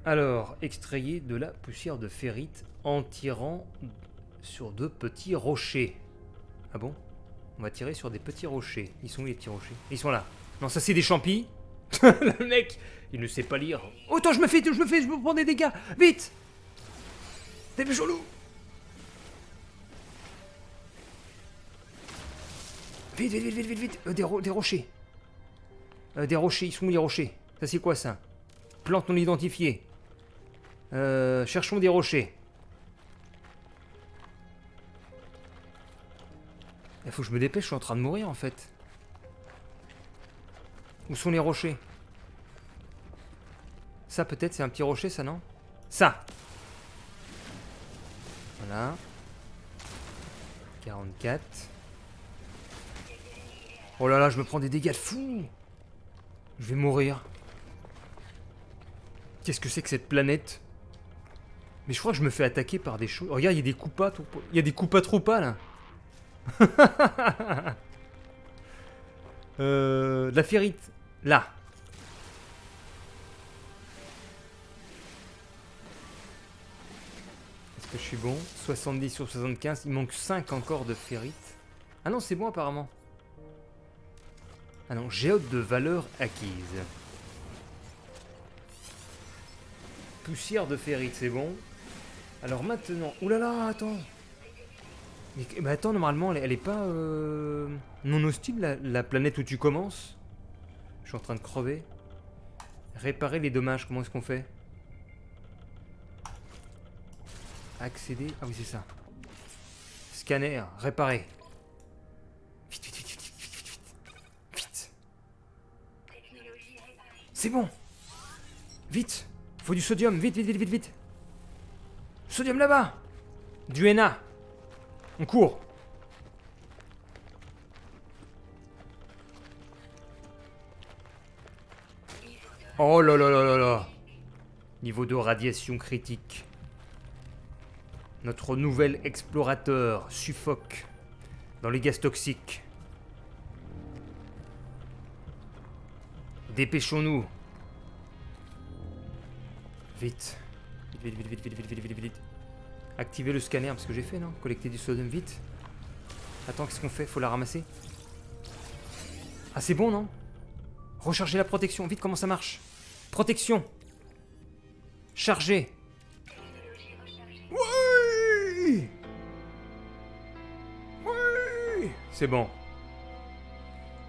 Alors, extrayer de la poussière de ferrite en tirant sur de petits rochers. Ah bon? On va tirer sur des petits rochers. Ils sont où les petits rochers? Ils sont là. Non, ça c'est des champis. Le mec, il ne sait pas lire. Oh, attends, je me prends des dégâts. Vite! Dépêchons-nous! Vite, vite, vite, vite, vite, vite. Des rochers. Des rochers, ils sont où les rochers? Ça c'est quoi ça? Plante non identifiée. Cherchons des rochers. Il faut que je me dépêche, je suis en train de mourir en fait. Où sont les rochers? Ça peut-être, c'est un petit rocher ça, non? Ça! Voilà. 44. Oh là là, je me prends des dégâts de fou! Je vais mourir. Qu'est-ce que c'est que cette planète? Mais je crois que je me fais attaquer par des choses. Oh, regarde, il y a des Koopas. Il y a des Koopas Troopas là. De la ferrite. Là. Est-ce que je suis bon? 70 sur 75. Il manque 5 encore de ferrite. Ah non, c'est bon apparemment. Ah non, géode de valeur acquise. Poussière de ferrite, c'est bon. Alors maintenant... Oulala, attends. Mais attends, normalement, elle est pas non hostile, la planète où tu commences? Je suis en train de crever. Réparer les dommages, comment est-ce qu'on fait? Accéder... Ah oui, c'est ça. Scanner, réparer. Vite, vite, vite, vite, vite, vite, vite. Vite. C'est bon. Vite. Faut du sodium, vite, vite, vite, vite, vite. Sodium là-bas. Du Na. On court. Oh là là là là là. Niveau de radiation critique. Notre nouvel explorateur suffoque dans les gaz toxiques. Dépêchons-nous. Vite. Vite, vite, vite, vite, vite, vite, vite, vite, vite. Activer le scanner, parce que j'ai fait, non? Collecter du sodium, vite. Attends, qu'est-ce qu'on fait? Faut la ramasser. Ah, c'est bon, non? Recharger la protection. Vite, comment ça marche? Protection. Charger. Oui! Oui! C'est bon.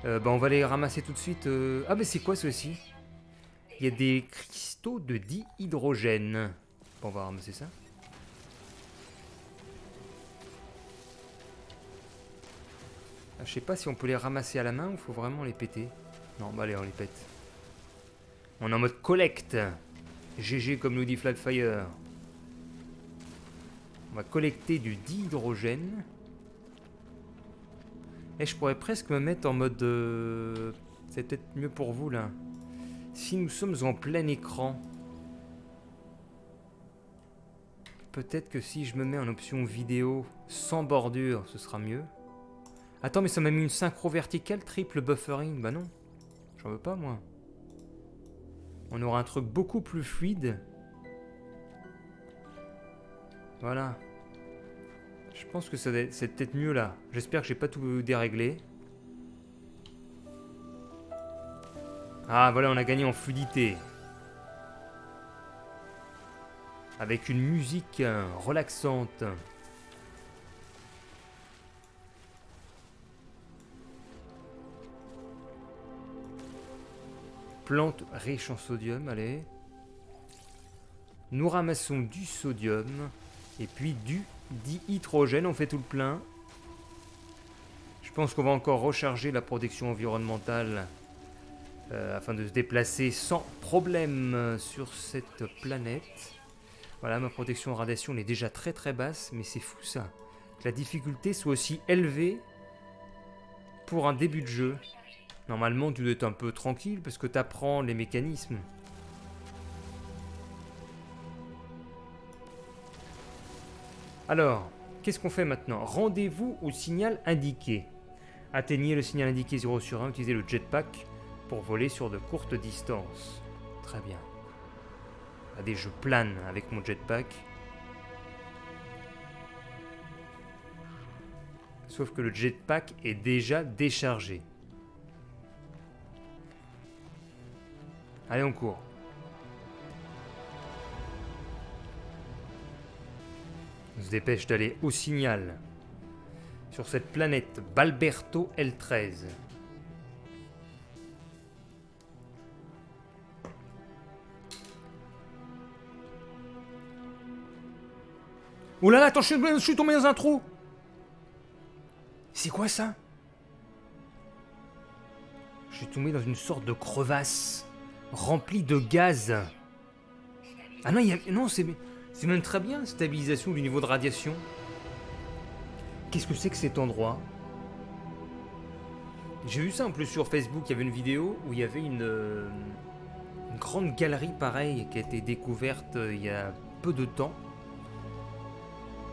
Bah, on va les ramasser tout de suite. Ah, mais c'est quoi ceci? Il y a des cristaux de dihydrogène. Bon, on va ramasser ça. Ah, je sais pas si on peut les ramasser à la main ou faut vraiment les péter. Non, bah allez, on les pète. On est en mode collecte. GG comme nous dit Flatfire. On va collecter du dihydrogène. Et je pourrais presque me mettre en mode... C'est peut-être mieux pour vous là. Si nous sommes en plein écran. Peut-être que si je me mets en option vidéo sans bordure, ce sera mieux. Attends, mais ça m'a mis une synchro verticale triple buffering. Bah non, j'en veux pas moi. On aura un truc beaucoup plus fluide. Voilà. Je pense que c'est peut-être mieux là. J'espère que j'ai pas tout déréglé. Ah voilà, on a gagné en fluidité. Avec une musique relaxante. Plante riche en sodium, allez. Nous ramassons du sodium. Et puis du dihydrogène, on fait tout le plein. Je pense qu'on va encore recharger la protection environnementale afin de se déplacer sans problème sur cette planète. Voilà, ma protection en radiation elle est déjà très très basse, mais c'est fou ça. Que la difficulté soit aussi élevée pour un début de jeu. Normalement, tu dois être un peu tranquille parce que tu apprends les mécanismes. Alors, qu'est-ce qu'on fait maintenant? Rendez-vous au signal indiqué. Atteignez le signal indiqué 0 sur 1, utilisez le jetpack pour voler sur de courtes distances. Très bien. Allez, je plane avec mon jetpack. Sauf que le jetpack est déjà déchargé. Allez, on court. On se dépêche d'aller au signal. Sur cette planète Balberto L13. Oh là là, attends, je suis tombé dans un trou. C'est quoi ça? Je suis tombé dans une sorte de crevasse remplie de gaz. Ah non, non, c'est même très bien, stabilisation du niveau de radiation. Qu'est-ce que c'est que cet endroit? J'ai vu ça en plus sur Facebook, il y avait une vidéo où il y avait une grande galerie pareille qui a été découverte il y a peu de temps.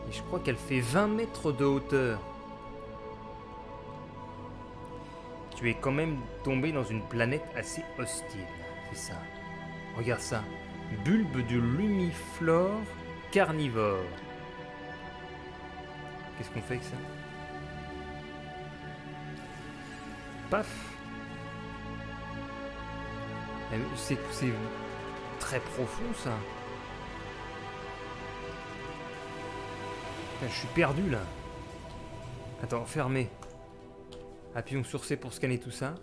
Et je crois qu'elle fait 20 mètres de hauteur. Tu es quand même tombé dans une planète assez hostile, c'est ça. Regarde ça. Bulbe de lumiflore carnivore. Qu'est-ce qu'on fait avec ça? Paf. C'est très profond ça. Putain, je suis perdu là. Attends, fermez. Appuyons sur C pour scanner tout ça.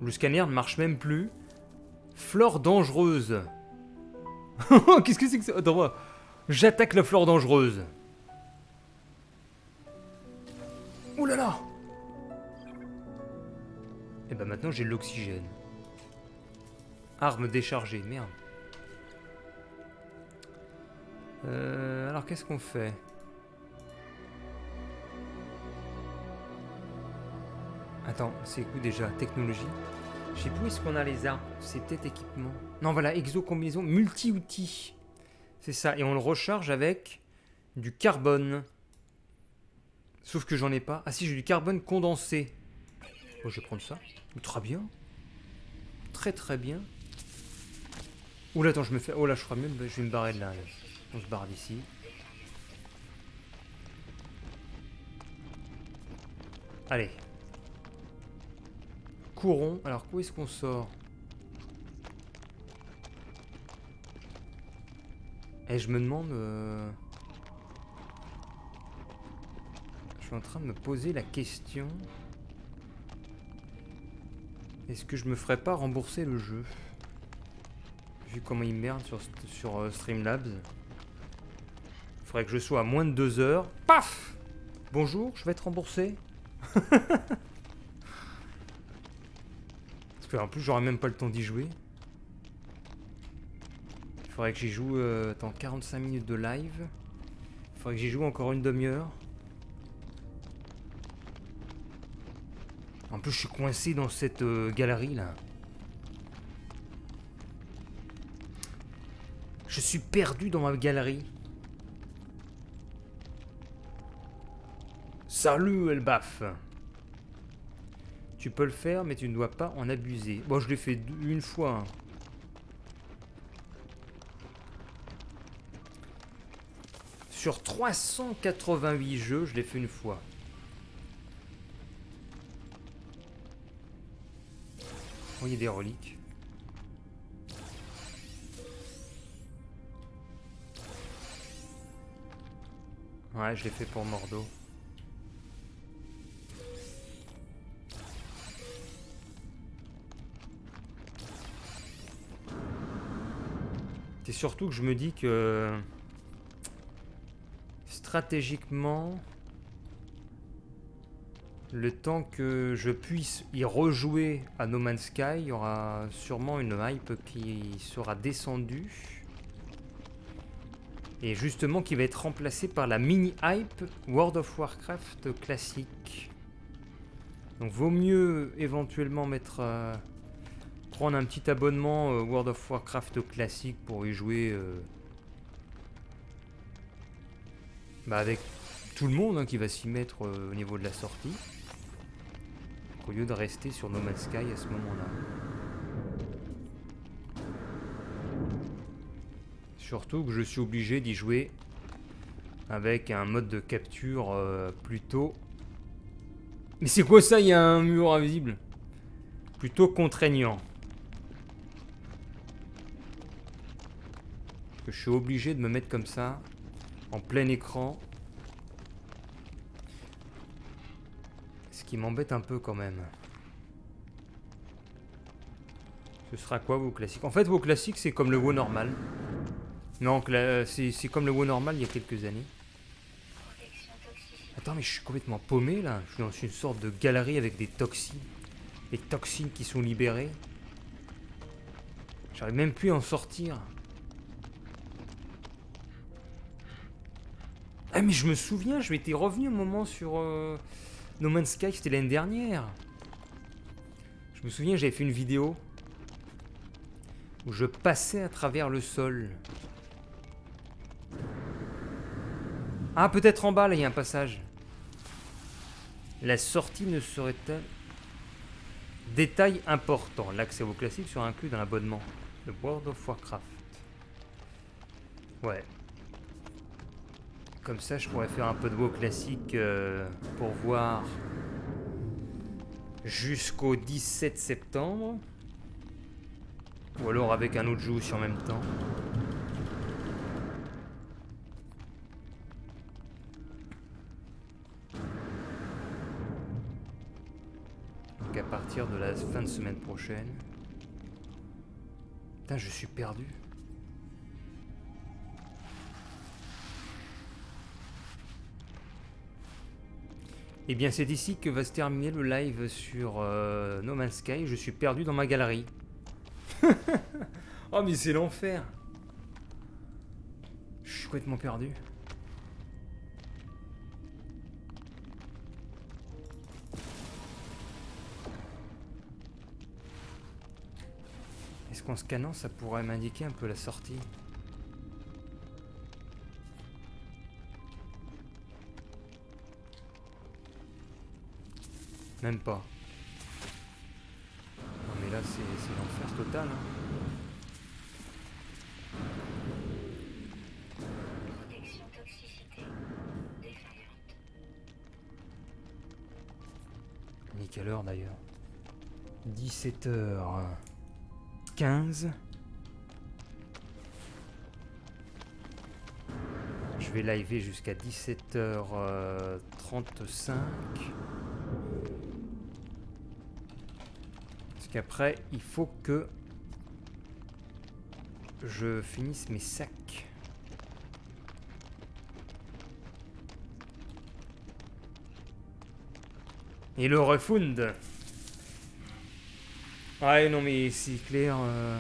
Le scanner ne marche même plus. Flore dangereuse. Qu'est-ce que c'est que ça? Attends, moi. J'attaque la flore dangereuse. Ouh là là. Et bah maintenant j'ai de l'oxygène. Arme déchargée, merde. Alors qu'est-ce qu'on fait? Attends, c'est où déjà? Technologie. Je sais plus où est-ce qu'on a les armes. C'est peut-être équipement. Non, voilà, exo-combinaison multi-outils. C'est ça, et on le recharge avec du carbone. Sauf que j'en ai pas. Ah si, j'ai du carbone condensé. Oh, je vais prendre ça. Très bien. Très très bien. Oh là, attends, je me fais... Oh là, je crois même... Je vais me barrer de là. On se barre d'ici. Allez. Courons. Alors, où est-ce qu'on sort? Et je me demande... Je suis en train de me poser la question... Est-ce que je me ferais pas rembourser le jeu? Vu comment il merde sur Streamlabs. Faudrait que je sois à moins de 2 heures. Paf! Bonjour, je vais être remboursé. Parce qu'en plus, j'aurai même pas le temps d'y jouer. Il faudrait que j'y joue dans 45 minutes de live. Il faudrait que j'y joue encore une demi-heure. En plus, je suis coincé dans cette galerie là. Je suis perdu dans ma galerie. Salut Elbaf. Tu peux le faire, mais tu ne dois pas en abuser. Bon, je l'ai fait une fois. Sur 388 jeux, je l'ai fait une fois. Oh, il y a des reliques. Ouais, je l'ai fait pour Mordo. C'est surtout que je me dis que stratégiquement, le temps que je puisse y rejouer à No Man's Sky, il y aura sûrement une hype qui sera descendue. Et justement qui va être remplacée par la mini-hype World of Warcraft classique. Donc vaut mieux éventuellement prendre un petit abonnement World of Warcraft classique pour y jouer avec tout le monde qui va s'y mettre au niveau de la sortie. Au lieu de rester sur No Man's Sky à ce moment-là. Surtout que je suis obligé d'y jouer avec un mode de capture plutôt... Mais c'est quoi ça? Il y a un mur invisible. Plutôt contraignant. Que je suis obligé de me mettre comme ça, en plein écran. Ce qui m'embête un peu quand même. Ce sera quoi vos classiques? En fait, vos classiques, c'est comme le WoW normal. Non, c'est comme le WoW normal il y a quelques années. Attends, mais je suis complètement paumé là. Je suis dans une sorte de galerie avec des toxines. Des toxines qui sont libérées. J'arrive même plus à en sortir. Ah mais je me souviens, je m'étais revenu un moment sur No Man's Sky, c'était l'année dernière. Je me souviens, j'avais fait une vidéo où je passais à travers le sol. Ah, peut-être en bas, là, il y a un passage. La sortie ne serait-elle... Détail important, l'accès au classique sera inclus dans l'abonnement. Le World of Warcraft. Ouais. Comme ça, je pourrais faire un peu de WoW classique pour voir jusqu'au 17 septembre. Ou alors avec un autre jeu aussi en même temps. Donc à partir de la fin de semaine prochaine. Putain, je suis perdu. Et bien c'est ici que va se terminer le live sur No Man's Sky. Je suis perdu dans ma galerie. Oh mais c'est l'enfer. Je suis complètement perdu. Est-ce qu'en scannant ça pourrait m'indiquer un peu la sortie? Même pas. Non mais là c'est l'enfer total. Protection toxicité défaillante. Il est quelle heure d'ailleurs? 17h15. Je vais liver jusqu'à 17h35. Parce qu'après, il faut que je finisse mes sacs. Et le refund. Ouais, non, mais c'est clair. De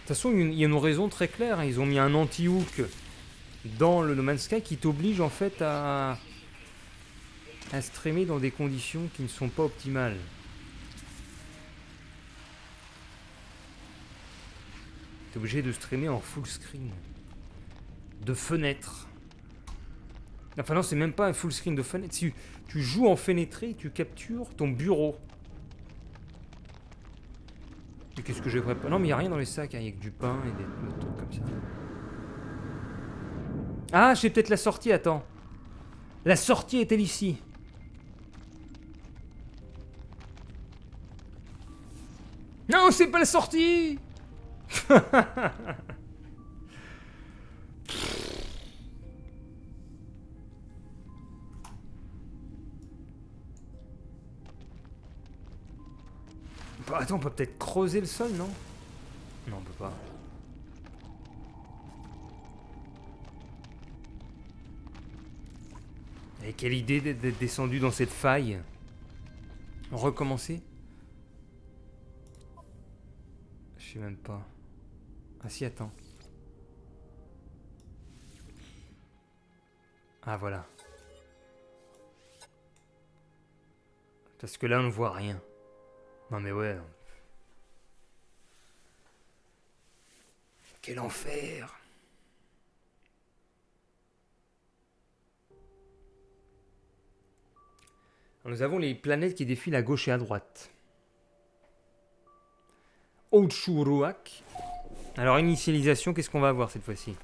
toute façon, il y a une raison très claire, hein. Ils ont mis un anti-hook dans le No Man's Sky qui t'oblige en fait à streamer dans des conditions qui ne sont pas optimales. T'es obligé de streamer en full screen. De fenêtre. Enfin non, c'est même pas un full screen de fenêtre. Si tu joues en fenêtré, tu captures ton bureau. Et qu'est-ce que j'ai préparé? Non, mais il n'y a rien dans les sacs, hein. Il y a que du pain et des trucs comme ça. Ah, j'ai peut-être la sortie, attends. La sortie est-elle ici? Non, c'est pas la sortie. Bah, attends, on peut peut-être creuser le sol, non? Non, on peut pas. Et quelle idée d'être descendu dans cette faille. Recommencer? Je sais même pas. Ah si, attends. Ah voilà. Parce que là on ne voit rien. Non mais ouais. Quel enfer. Alors, nous avons les planètes qui défilent à gauche et à droite. Otshuruak. Alors initialisation, qu'est-ce qu'on va avoir cette fois-ci?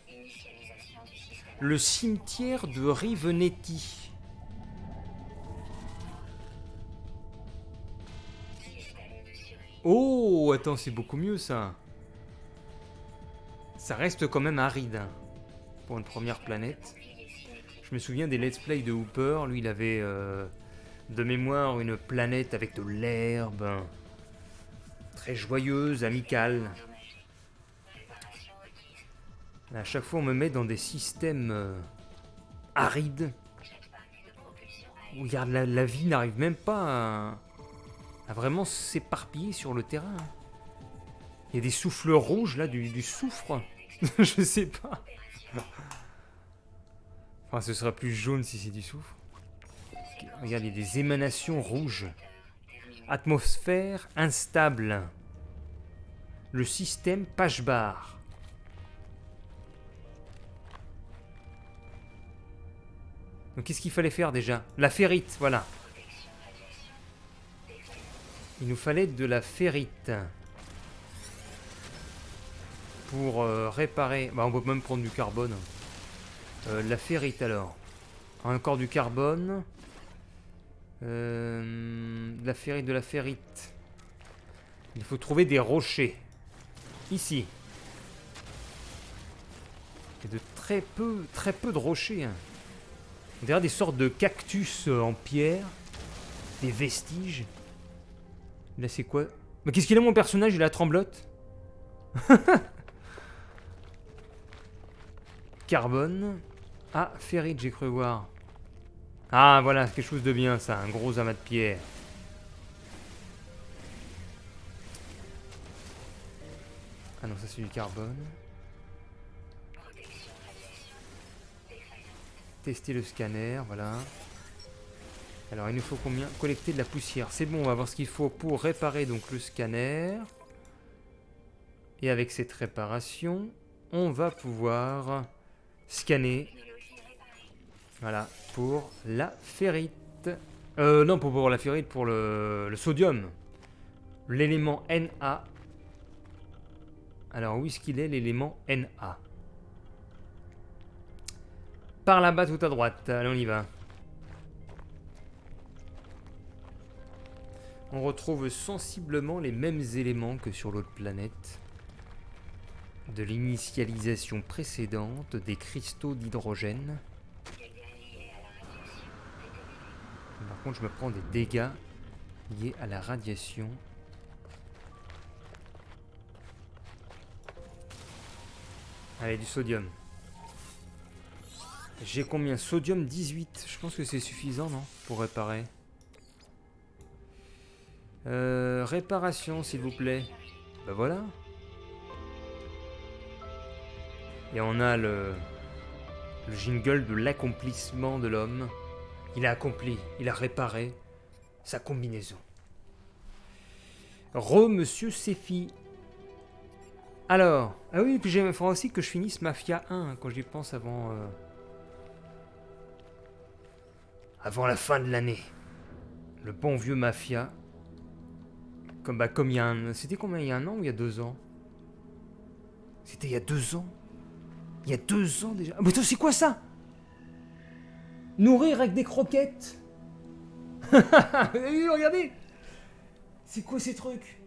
Initialisation du système. Le cimetière de Rivenetti. Système de survie. Oh, attends, c'est beaucoup mieux ça. Ça reste quand même aride, hein, pour une première planète. Bouclier cinétique. Je me souviens des let's play de Hooper. Lui, il avait de mémoire une planète avec de l'herbe, très joyeuse, amicale. Endommagé. Réparation requise. Là, à chaque fois, on me met dans des systèmes arides Jetpack de propulsion où regarde, la vie n'arrive même pas à vraiment s'éparpiller sur le terrain. Il y a des souffles rouges là, du soufre. Je sais pas. Enfin, ce sera plus jaune si c'est du soufre. Regarde, il y a des émanations rouges. Atmosphère instable. Le système Pashbar. Donc qu'est-ce qu'il fallait faire déjà? La ferrite, voilà. protection radiation. Il nous fallait de la ferrite. Pour réparer... Bah on peut même prendre du carbone. La ferrite alors. Encore du carbone. De la ferrite. Il faut trouver des rochers. Ici. Il y a de très peu de rochers, hein. On dirait des sortes de cactus en pierre. Des vestiges. Là c'est quoi? Mais qu'est-ce qu'il a mon personnage? Il a la tremblote. Carbone. Ah, ferrite, j'ai cru voir. Ah, voilà, quelque chose de bien, ça. Un gros amas de pierre. Ah non, ça c'est du carbone. Protection radiation. Défaillante. Tester le scanner, voilà. Alors, il nous faut combien? Collecter de la poussière. C'est bon, on va voir ce qu'il faut pour réparer donc le scanner. Et avec cette réparation, on va pouvoir scanner. Technologie réparée. Voilà, pour la ferrite. Non, pour la ferrite, pour le sodium. L'élément Na. Alors, où est-ce qu'il est, l'élément Na? Par là-bas, tout à droite. Allez, on y va. On retrouve sensiblement les mêmes éléments que sur l'autre planète. De l'initialisation précédente des cristaux d'hydrogène. Dégâts liés à la radiation. Détectés. Par contre, je me prends des dégâts liés à la radiation. Allez, du sodium. J'ai combien? Sodium 18. Je pense que c'est suffisant, non? Pour réparer. Réparation, s'il vous plaît. Bah voilà. Et on a le jingle de l'accomplissement de l'homme. Il a accompli, il a réparé sa combinaison. Monsieur Sefi. Alors, ah oui, puis il faudra aussi que je finisse Mafia 1 hein, quand j'y pense avant la fin de l'année. Le bon vieux Mafia. Comme il y a un... C'était combien, il y a un an ou il y a 2 ans? C'était il y a 2 ans. Il y a 2 ans déjà. Ah, mais attends, c'est quoi ça? Nourrir avec des croquettes. Regardez. C'est quoi ces trucs?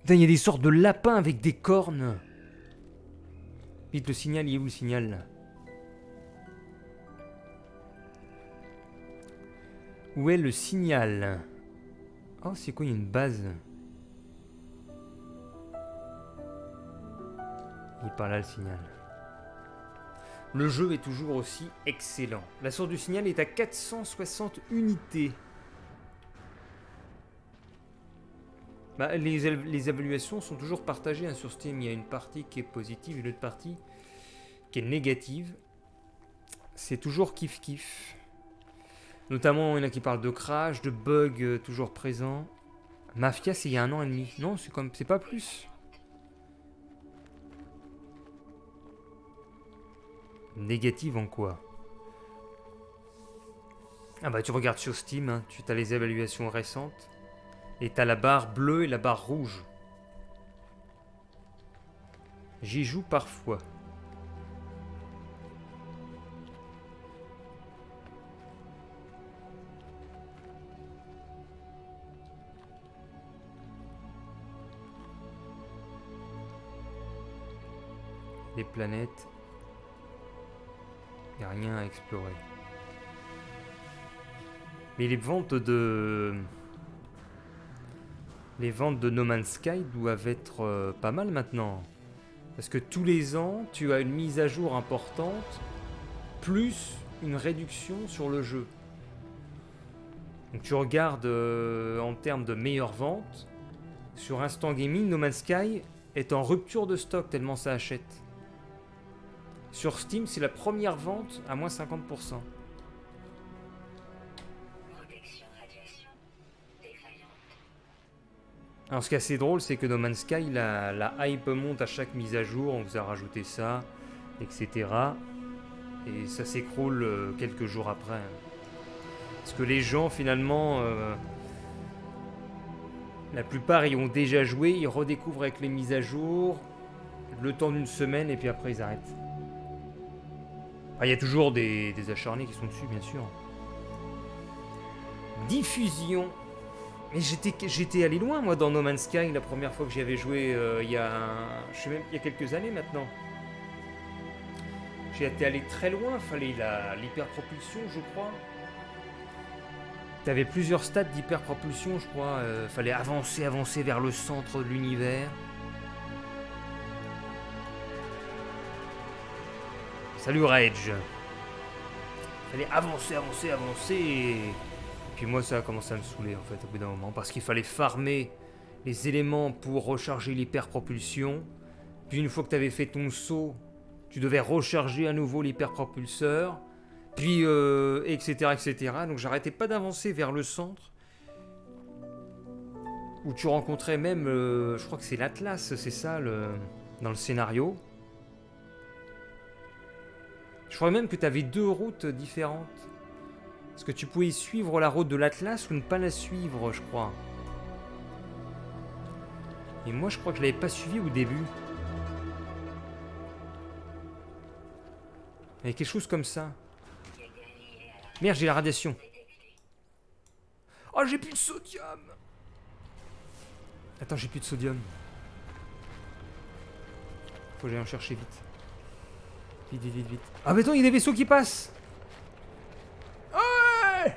Putain, il y a des sortes de lapins avec des cornes. Vite, le signal, il est où le signal là? Où est le signal? Oh, c'est quoi? Il y a une base. Il est par là le signal. Le jeu est toujours aussi excellent. La source du signal est à 460 unités. Bah, les évaluations sont toujours partagées hein, sur Steam. Il y a une partie qui est positive et une autre partie qui est négative. C'est toujours kiff-kiff. Notamment, il y en a qui parlent de crash, de bugs toujours présents. Mafia, c'est il y a 1 an et demi. Non, c'est pas plus. Négative en quoi? Ah bah tu regardes sur Steam, hein, tu as les évaluations récentes. Et t'as la barre bleue et la barre rouge. J'y joue parfois. Les planètes. Il n'y a rien à explorer. Mais les ventes de No Man's Sky doivent être pas mal maintenant. Parce que tous les ans, tu as une mise à jour importante, plus une réduction sur le jeu. Donc tu regardes en termes de meilleures ventes, sur Instant Gaming, No Man's Sky est en rupture de stock tellement ça achète. Sur Steam, c'est la première vente à moins 50%. Protection radiation défaillante. Alors ce qui est assez drôle, c'est que No Man's Sky, la hype monte à chaque mise à jour, on vous a rajouté ça, etc. Et ça s'écroule quelques jours après. Parce que les gens, finalement, la plupart y ont déjà joué, ils redécouvrent avec les mises à jour, le temps d'une semaine, et puis après ils arrêtent. Il y a toujours des acharnés qui sont dessus, bien sûr. Diffusion. Mais j'étais allé loin, moi, dans No Man's Sky, la première fois que j'y avais joué, il y a quelques années maintenant. J'ai été allé très loin, fallait l'hyperpropulsion, je crois. T'avais plusieurs stades d'hyperpropulsion, je crois. Fallait avancer vers le centre de l'univers. Salut Rage. Fallait avancer. Et puis moi, ça a commencé à me saouler, en fait, au bout d'un moment. Parce qu'il fallait farmer les éléments pour recharger l'hyperpropulsion. Puis une fois que t'avais fait ton saut, tu devais recharger à nouveau l'hyperpropulseur. Puis, etc. Donc j'arrêtais pas d'avancer vers le centre. Où tu rencontrais même, je crois que c'est l'Atlas, c'est ça, dans le scénario. Je crois même que tu avais 2 routes différentes. Parce que tu pouvais suivre la route de l'Atlas ou ne pas la suivre, je crois. Et moi, je crois que je l'avais pas suivi au début. Il y avait quelque chose comme ça. Merde, j'ai la radiation. Oh, j'ai plus de sodium. Attends, j'ai plus de sodium. Faut que j'aille en chercher vite. Vite. Ah, mais attends, il y a des vaisseaux qui passent. Ouais.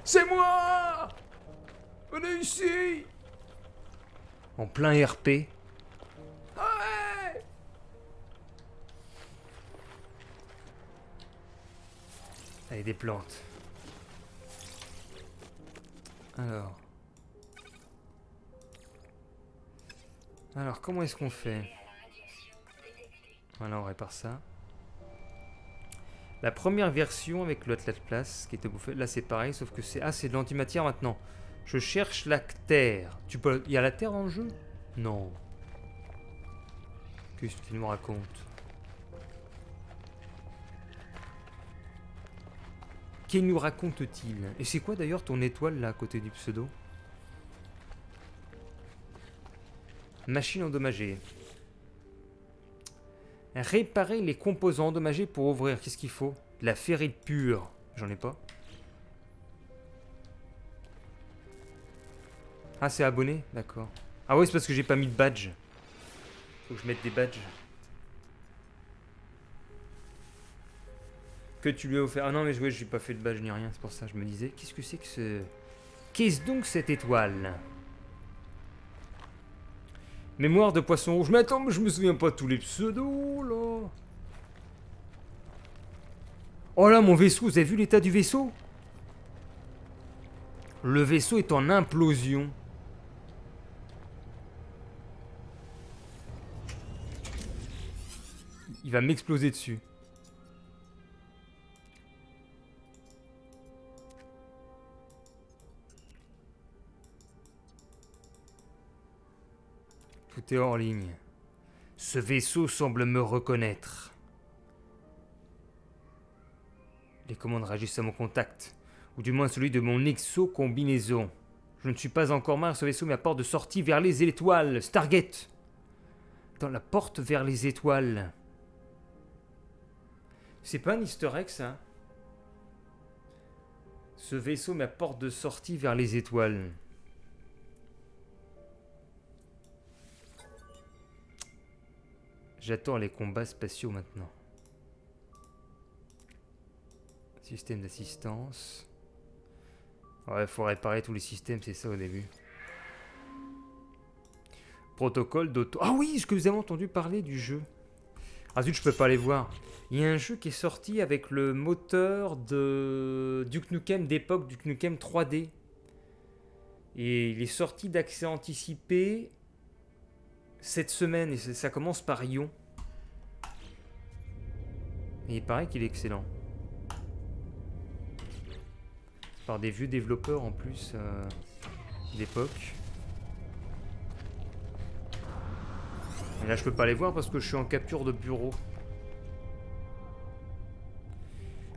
C'est moi. Venez ici. En plein RP. Ouais. Allez, des plantes. Alors. Alors, comment est-ce qu'on fait? Voilà, on répare ça. La première version avec le Atlas Place qui était bouffé, là c'est pareil, sauf que c'est... Ah, c'est de l'antimatière maintenant. Je cherche la terre. Tu peux... Il y a la terre dans le jeu? Non. Qu'est-ce que tu nous racontes? Qu'est nous raconte-t-il? Et c'est quoi d'ailleurs ton étoile là à côté du pseudo? Machine endommagée. Réparer les composants endommagés pour ouvrir. Qu'est-ce qu'il faut? De la ferrite pure. J'en ai pas. Ah, c'est abonné? D'accord. Ah ouais, c'est parce que j'ai pas mis de badge. Faut que je mette des badges. Que tu lui as offert. Ah non, mais ouais, j'ai pas fait de badge ni rien. C'est pour ça que je me disais. Qu'est-ce que c'est que ce... Qu'est-ce donc cette étoile? Mémoire de poisson rouge. Mais attends, mais je me souviens pas de tous les pseudos, là. Oh là, mon vaisseau, vous avez vu l'état du vaisseau? Le vaisseau est en implosion. Il va m'exploser dessus. Tout est hors ligne. Ce vaisseau semble me reconnaître. Les commandes réagissent à mon contact, ou du moins celui de mon exo-combinaison. Je ne suis pas encore mort, ce vaisseau, mais la porte de sortie vers les étoiles. Stargate. Dans la porte vers les étoiles. C'est pas un easter egg, ça? Ce vaisseau, ma porte de sortie vers les étoiles. J'attends les combats spatiaux maintenant. Système d'assistance. Ouais, faut réparer tous les systèmes, c'est ça au début. Protocole d'auto... Ah oui, est-ce que vous avez entendu parler du jeu? Ah zut, je peux pas aller voir. Il y a un jeu qui est sorti avec le moteur de Duke Nukem d'époque, Duke Nukem 3D. Et il est sorti d'accès anticipé cette semaine, et ça commence par Ion. Et il paraît qu'il est excellent. Par des vieux développeurs en plus d'époque. Et là je peux pas les voir parce que je suis en capture de bureau.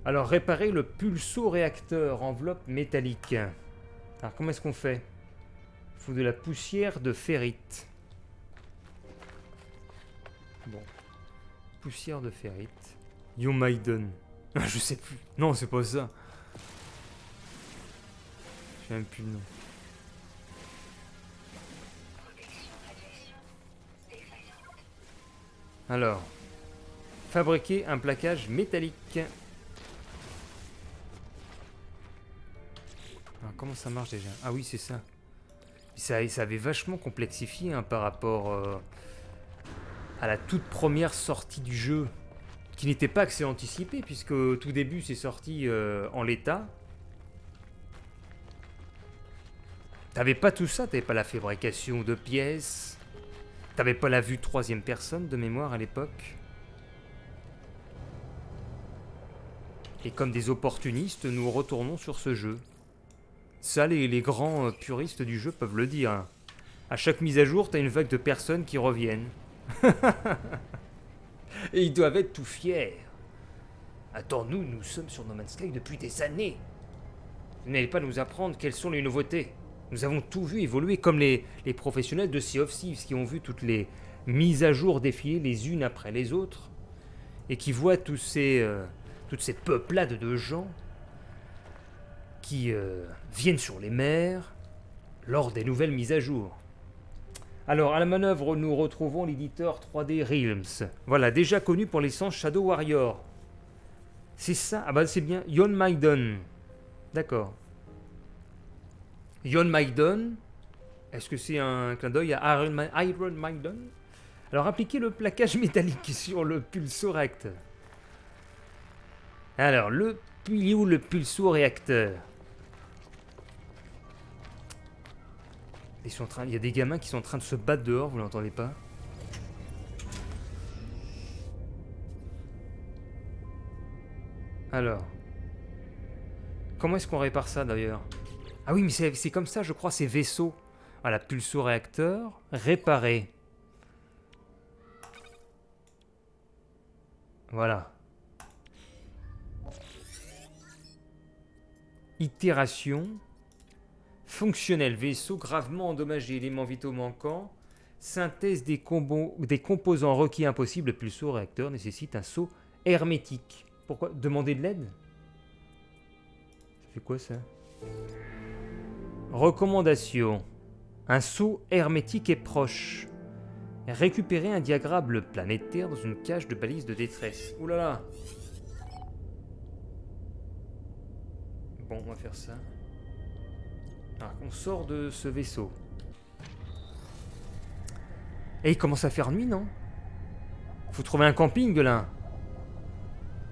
Alors réparer le pulso-réacteur, enveloppe métallique. Alors comment est-ce qu'on fait? Il faut de la poussière de ferrite. Bon. Poussière de ferrite. Yo Maiden. Je sais plus. Non, c'est pas ça. Je sais même plus le nom. Alors. Fabriquer un plaquage métallique. Alors, comment ça marche déjà? Ah oui, c'est ça. Ça avait vachement complexifié hein, par rapport à la toute première sortie du jeu, qui n'était pas accès anticipé, puisque au tout début c'est sorti en l'état. T'avais pas tout ça, t'avais pas la fabrication de pièces, t'avais pas la vue troisième personne de mémoire à l'époque. Et comme des opportunistes, nous retournons sur ce jeu. Ça, les grands puristes du jeu peuvent le dire. Hein. À chaque mise à jour, t'as une vague de personnes qui reviennent. Et ils doivent être tout fiers. Attends, nous sommes sur No Man's Sky depuis des années. Vous n'allez pas nous apprendre quelles sont les nouveautés. Nous avons tout vu évoluer comme les professionnels de Sea of Thieves qui ont vu toutes les mises à jour défiler les unes après les autres et qui voient toutes ces peuplades de gens qui viennent sur les mers lors des nouvelles mises à jour. Alors, à la manœuvre, nous retrouvons l'éditeur 3D Realms. Voilà, déjà connu pour les licence Shadow Warrior. C'est ça? Ah bah c'est bien. Ion Maiden. D'accord. Ion Maiden. Est-ce que c'est un clin d'œil à Iron Maiden? Alors, appliquez le plaquage métallique sur le pulsorect. Alors, le Il est où le pulso-réacteur? Il y a des gamins qui sont en train de se battre dehors, vous l'entendez pas? Alors. Comment est-ce qu'on répare ça d'ailleurs? Ah oui, mais c'est comme ça, je crois, ces vaisseaux. Voilà, pulso-réacteur, réparé. Voilà. Itération. Fonctionnel, vaisseau gravement endommagé, éléments vitaux manquants. Synthèse des composants requis impossible, le pulso-réacteur nécessite un saut hermétique. Pourquoi? Demander de l'aide? Ça fait quoi ça? Recommandation. Un saut hermétique est proche. Récupérer un diagramme planétaire dans une cage de balises de détresse. Ouh là là. Bon, on va faire ça. Alors, on sort de ce vaisseau. Et il commence à faire nuit, non? Faut trouver un camping, là.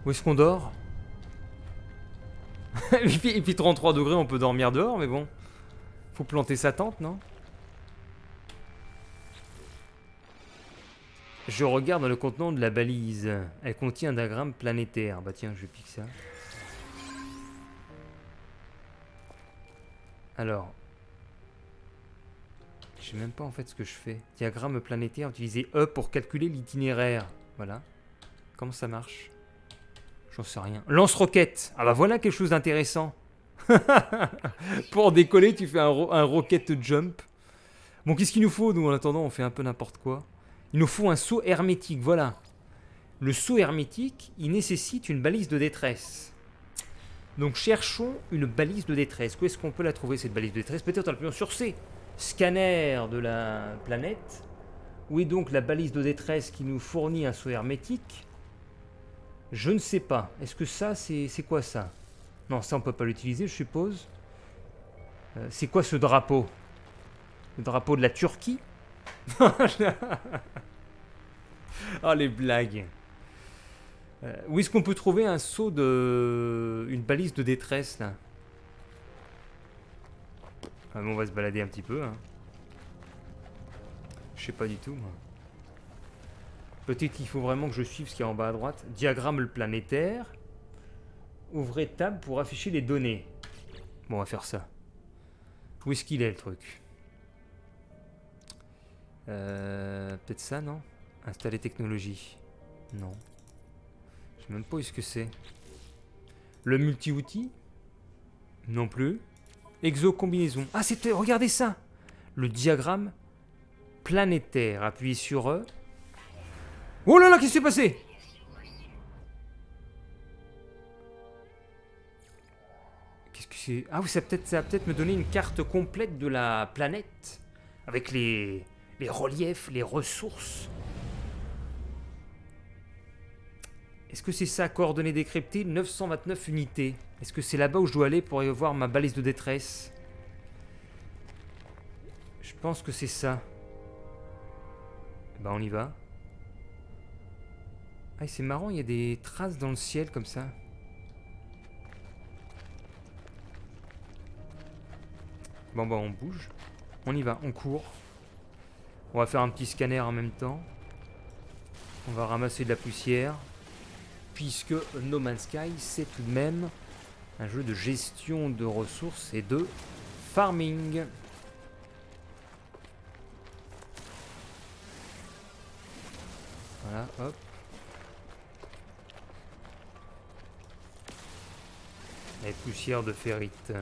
Où est-ce qu'on dort? Et puis 33 degrés, on peut dormir dehors, mais bon. Faut planter sa tente, non? Je regarde dans le contenant de la balise. Elle contient un diagramme planétaire. Bah tiens, je pique ça. Alors. Je sais même pas en fait ce que je fais. Diagramme planétaire, utiliser E pour calculer l'itinéraire. Voilà. Comment ça marche? J'en sais rien. Lance-roquette. Ah bah voilà quelque chose d'intéressant. Pour décoller, tu fais un rocket jump. Bon, qu'est-ce qu'il nous faut, nous, en attendant? On fait un peu n'importe quoi. Il nous faut un saut hermétique, voilà. Le saut hermétique, il nécessite une balise de détresse. Donc cherchons une balise de détresse. Où est-ce qu'on peut la trouver, cette balise de détresse? Peut-être en appuyant sur C. Scanner de la planète. Où est donc la balise de détresse qui nous fournit un saut hermétique? Je ne sais pas. Est-ce que ça, c'est quoi ça? Non, ça on peut pas l'utiliser, je suppose. C'est quoi ce drapeau? Le drapeau de la Turquie? Ah, les blagues. Où est-ce qu'on peut trouver un saut de... une balise de détresse, là? Ah, bon, on va se balader un petit peu, hein. Je sais pas du tout, moi. Peut-être qu'il faut vraiment que je suive ce qu'il y a en bas à droite. Diagramme planétaire. Ouvrez table pour afficher les données. Bon, on va faire ça. Où est-ce qu'il est, le truc? Peut-être ça, non? Installer technologie. Non. Je sais même pas où est-ce que c'est. Le multi-outil? Non plus. Exo-combinaison. Ah, c'était... Regardez ça! Le diagramme planétaire. Appuyez sur E. Oh là là, qu'est-ce qui s'est passé? Qu'est-ce que c'est? Ah oui, ça va peut-être me donner une carte complète de la planète. Avec les reliefs, les ressources. Est-ce que c'est ça, coordonnées décryptées, 929 unités? Est-ce que c'est là-bas où je dois aller pour y voir ma balise de détresse? Je pense que c'est ça. Bah on y va. Ah, c'est marrant, il y a des traces dans le ciel comme ça. Bon bah on bouge. On y va, on court. On va faire un petit scanner en même temps. On va ramasser de la poussière. Puisque No Man's Sky, c'est tout de même un jeu de gestion de ressources et de farming. Voilà, hop. Les poussières de ferrite.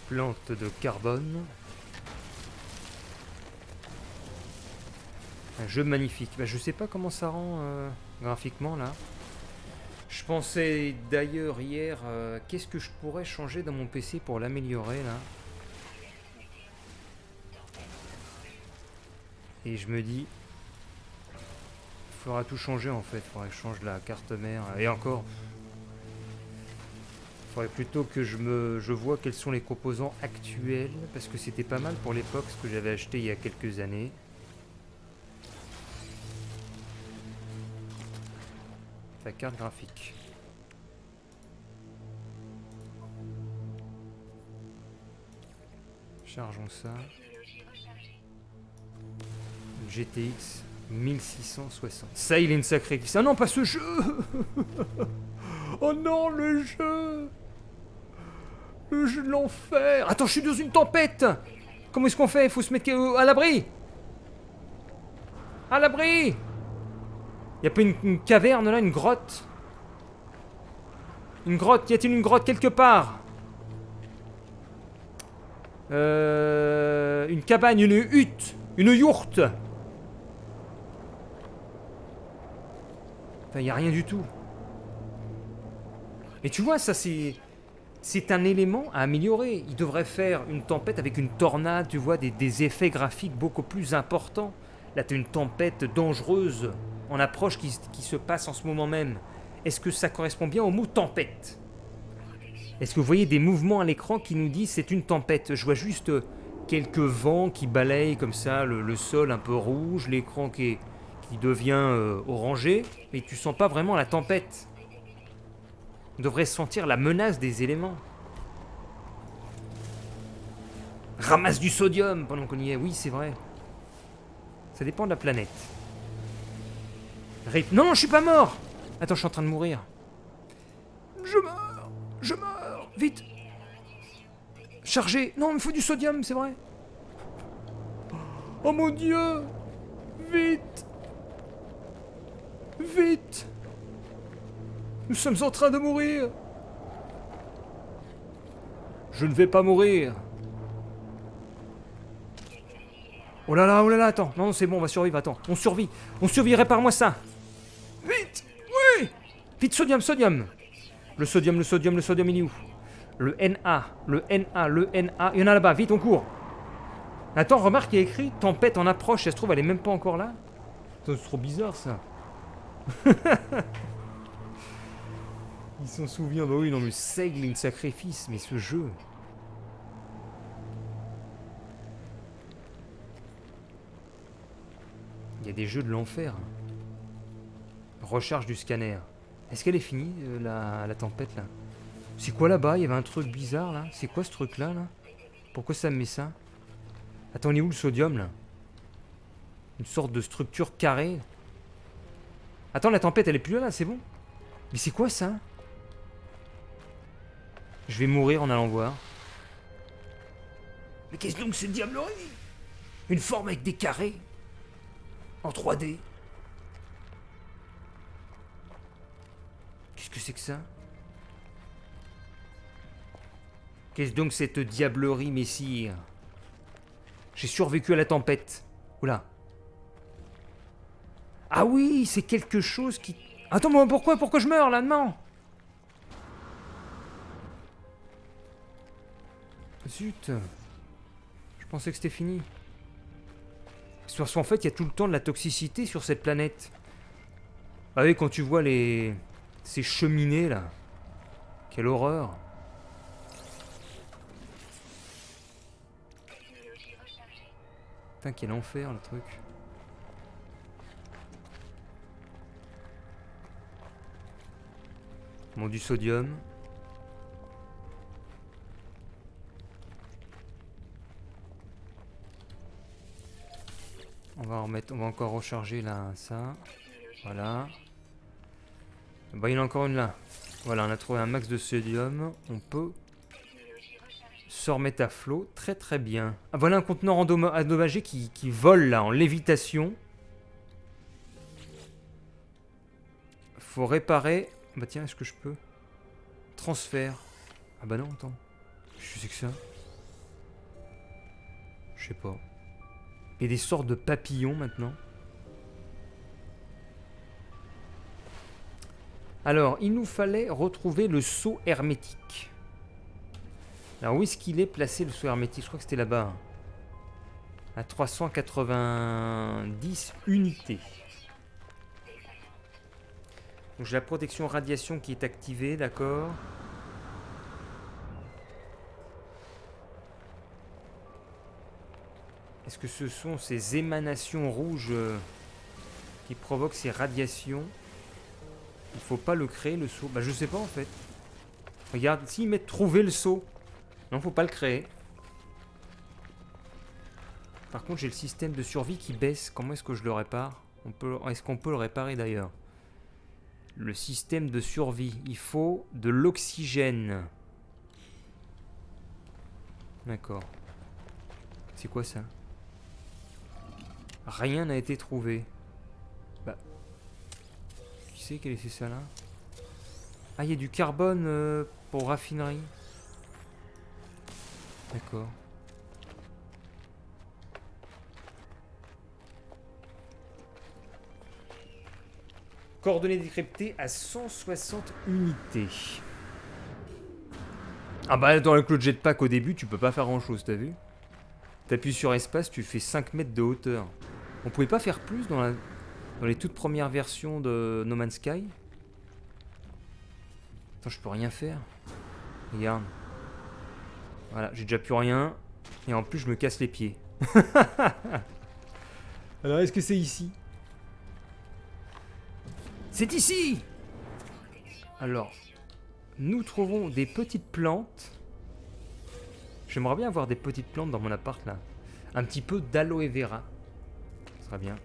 Plantes de carbone. Un jeu magnifique. Bah, je sais pas comment ça rend graphiquement là. Je pensais d'ailleurs hier, qu'est-ce que je pourrais changer dans mon PC pour l'améliorer là. Et je me dis, il faudra tout changer en fait. Il faudrait que je change la carte mère. Et encore, il faudrait plutôt que je vois quels sont les composants actuels. Parce que c'était pas mal pour l'époque ce que j'avais acheté il y a quelques années. Ta carte graphique. Chargeons ça. Technologie rechargée. GTX 1660. Ça, il est une sacrée glisse. Ah non, pas ce jeu. Oh non, le jeu. Le jeu de l'enfer. Attends, je suis dans une tempête. Comment est-ce qu'on fait? Il faut se mettre à l'abri. À l'abri. Y a pas une caverne là, une grotte? Une grotte, y a-t-il une grotte quelque part? Une cabane, une hutte, une yourte. Enfin, y a rien du tout. Mais tu vois, ça c'est un élément à améliorer. Il devrait faire une tempête avec une tornade, tu vois, des effets graphiques beaucoup plus importants. Là, t'as une tempête dangereuse en approche qui se passe en ce moment même. Est-ce que ça correspond bien au mot tempête? Est-ce que vous voyez des mouvements à l'écran qui nous disent c'est une tempête? Je vois juste quelques vents qui balayent comme ça le sol un peu rouge, l'écran qui devient orangé, mais tu sens pas vraiment la tempête. On devrait sentir la menace des éléments. Ramasse du sodium pendant qu'on y est. Oui, c'est vrai. Ça dépend de la planète. Non, non, je suis pas mort. Attends, je suis en train de mourir. Je meurs. Je meurs. Vite. Chargé. Non, il me faut du sodium, c'est vrai. Oh mon Dieu. Vite. Vite. Nous sommes en train de mourir. Je ne vais pas mourir. Oh là là, attends. Non, c'est bon, on va survivre, attends. On survit. On survit, répare-moi ça. Vite. Oui. Vite, sodium, sodium. Le sodium, il est où? Le Na. Il y en a là-bas, vite, on court. Attends, remarque, il y a écrit tempête en approche. Ça se trouve, elle est même pas encore là. C'est trop bizarre, ça. Il s'en souvient, bah oui, non mais Sailing Sacrifice, mais ce jeu. Il y a des jeux de l'enfer. Recharge du scanner. Est-ce qu'elle est finie, la tempête, là? C'est quoi là-bas? Il y avait un truc bizarre, là. C'est quoi ce truc-là, là? Pourquoi ça me met ça? Attends, il est où le sodium, là? Une sorte de structure carrée. Attends, la tempête, elle est plus là, c'est bon? Mais c'est quoi, ça? Je vais mourir en allant voir. Mais qu'est-ce donc cette diablerie? Une forme avec des carrés. En 3D. Qu'est-ce que c'est que ça? Qu'est-ce donc cette diablerie, messire? J'ai survécu à la tempête. Oula. Ah oui, c'est quelque chose qui... Attends, mais pourquoi je meurs là? Non. Zut. Je pensais que c'était fini. Parce qu'en fait, il y a tout le temps de la toxicité sur cette planète. Ah oui, quand tu vois ces cheminées là. Quelle horreur. Putain, quel enfer le truc. Bon, du sodium. On va encore recharger là, ça. Voilà. Bah, il y en a encore une là. Voilà, on a trouvé un max de sodium. On peut se remettre à flot. Très très bien. Ah, voilà un conteneur endommagé qui vole là, en lévitation. Faut réparer. Bah tiens, est-ce que je peux? Transfert. Ah bah non, attends. Qu'est-ce que c'est que ça? Je sais pas. Il y a des sortes de papillons maintenant. Alors, il nous fallait retrouver le seau hermétique. Alors, où est-ce qu'il est placé le seau hermétique? Je crois que c'était là-bas. À 390 unités. Donc, j'ai la protection radiation qui est activée, d'accord. Est-ce que ce sont ces émanations rouges qui provoquent ces radiations? Il faut pas le créer, le seau. Bah je sais pas en fait. Regarde, s'ils mettent trouver le seau. Non, faut pas le créer. Par contre, j'ai le système de survie qui baisse. Comment est-ce que je le répare? Est-ce qu'on peut le réparer d'ailleurs? Le système de survie. Il faut de l'oxygène. D'accord. C'est quoi ça? Rien n'a été trouvé. Bah. Qui c'est qui a laissé ça là? Ah, il y a du carbone pour raffinerie. D'accord. Coordonnées décryptées à 160 unités. Ah bah dans le Cloud Jetpack au début tu peux pas faire grand chose, t'as vu? T'appuies sur espace, tu fais 5 mètres de hauteur. On pouvait pas faire plus dans les toutes premières versions de No Man's Sky? Attends, je peux rien faire. Regarde. Voilà, j'ai déjà plus rien. Et en plus je me casse les pieds. Alors est-ce que c'est ici? C'est ici! Alors, nous trouvons des petites plantes. J'aimerais bien avoir des petites plantes dans mon appart là. Un petit peu d'aloe vera. Ce sera bien.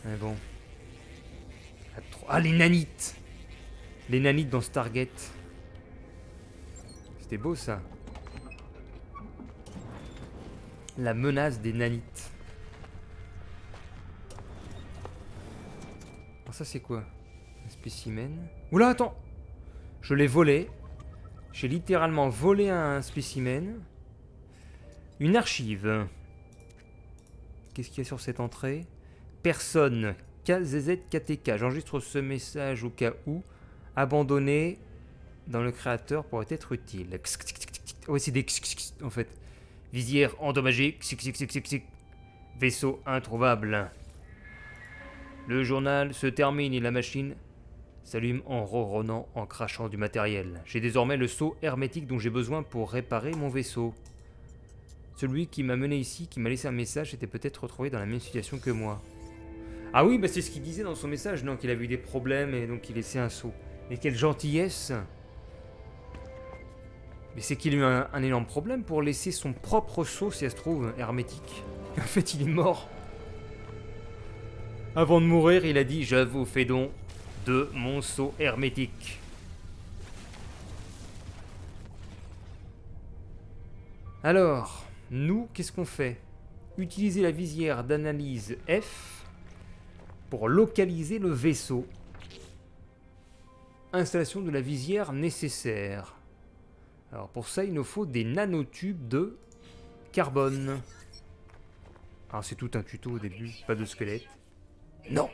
Mais bon. Ah, les nanites! Les nanites dans Stargate. C'était beau ça. La menace des nanites. Alors ça c'est quoi? Un spécimen. Oula, attends! Je l'ai volé. J'ai littéralement volé un spécimen. Une archive. Qu'est-ce qu'il y a sur cette entrée? Personne. KZZKTK. J'enregistre ce message au cas où. Abandonné dans le créateur pourrait être utile. Ouais, c'est des en fait. Visière endommagée. Vaisseau introuvable. Le journal se termine et la machine s'allume en ronronnant, en crachant du matériel. J'ai désormais le seau hermétique dont j'ai besoin pour réparer mon vaisseau. Celui qui m'a mené ici, qui m'a laissé un message, était peut-être retrouvé dans la même situation que moi. Ah oui, bah c'est ce qu'il disait dans son message, non, qu'il avait eu des problèmes et donc il laissait un seau. Mais quelle gentillesse! Mais c'est qu'il a eu un énorme problème pour laisser son propre seau, si elle se trouve, hermétique. En fait, il est mort. Avant de mourir, il a dit « Je vous fais don de mon seau hermétique. » Alors, nous, qu'est-ce qu'on fait? Utiliser la visière d'analyse F pour localiser le vaisseau. Installation de la visière nécessaire. Alors pour ça, il nous faut des nanotubes de carbone. Alors c'est tout un tuto au début, pas de squelette. Non!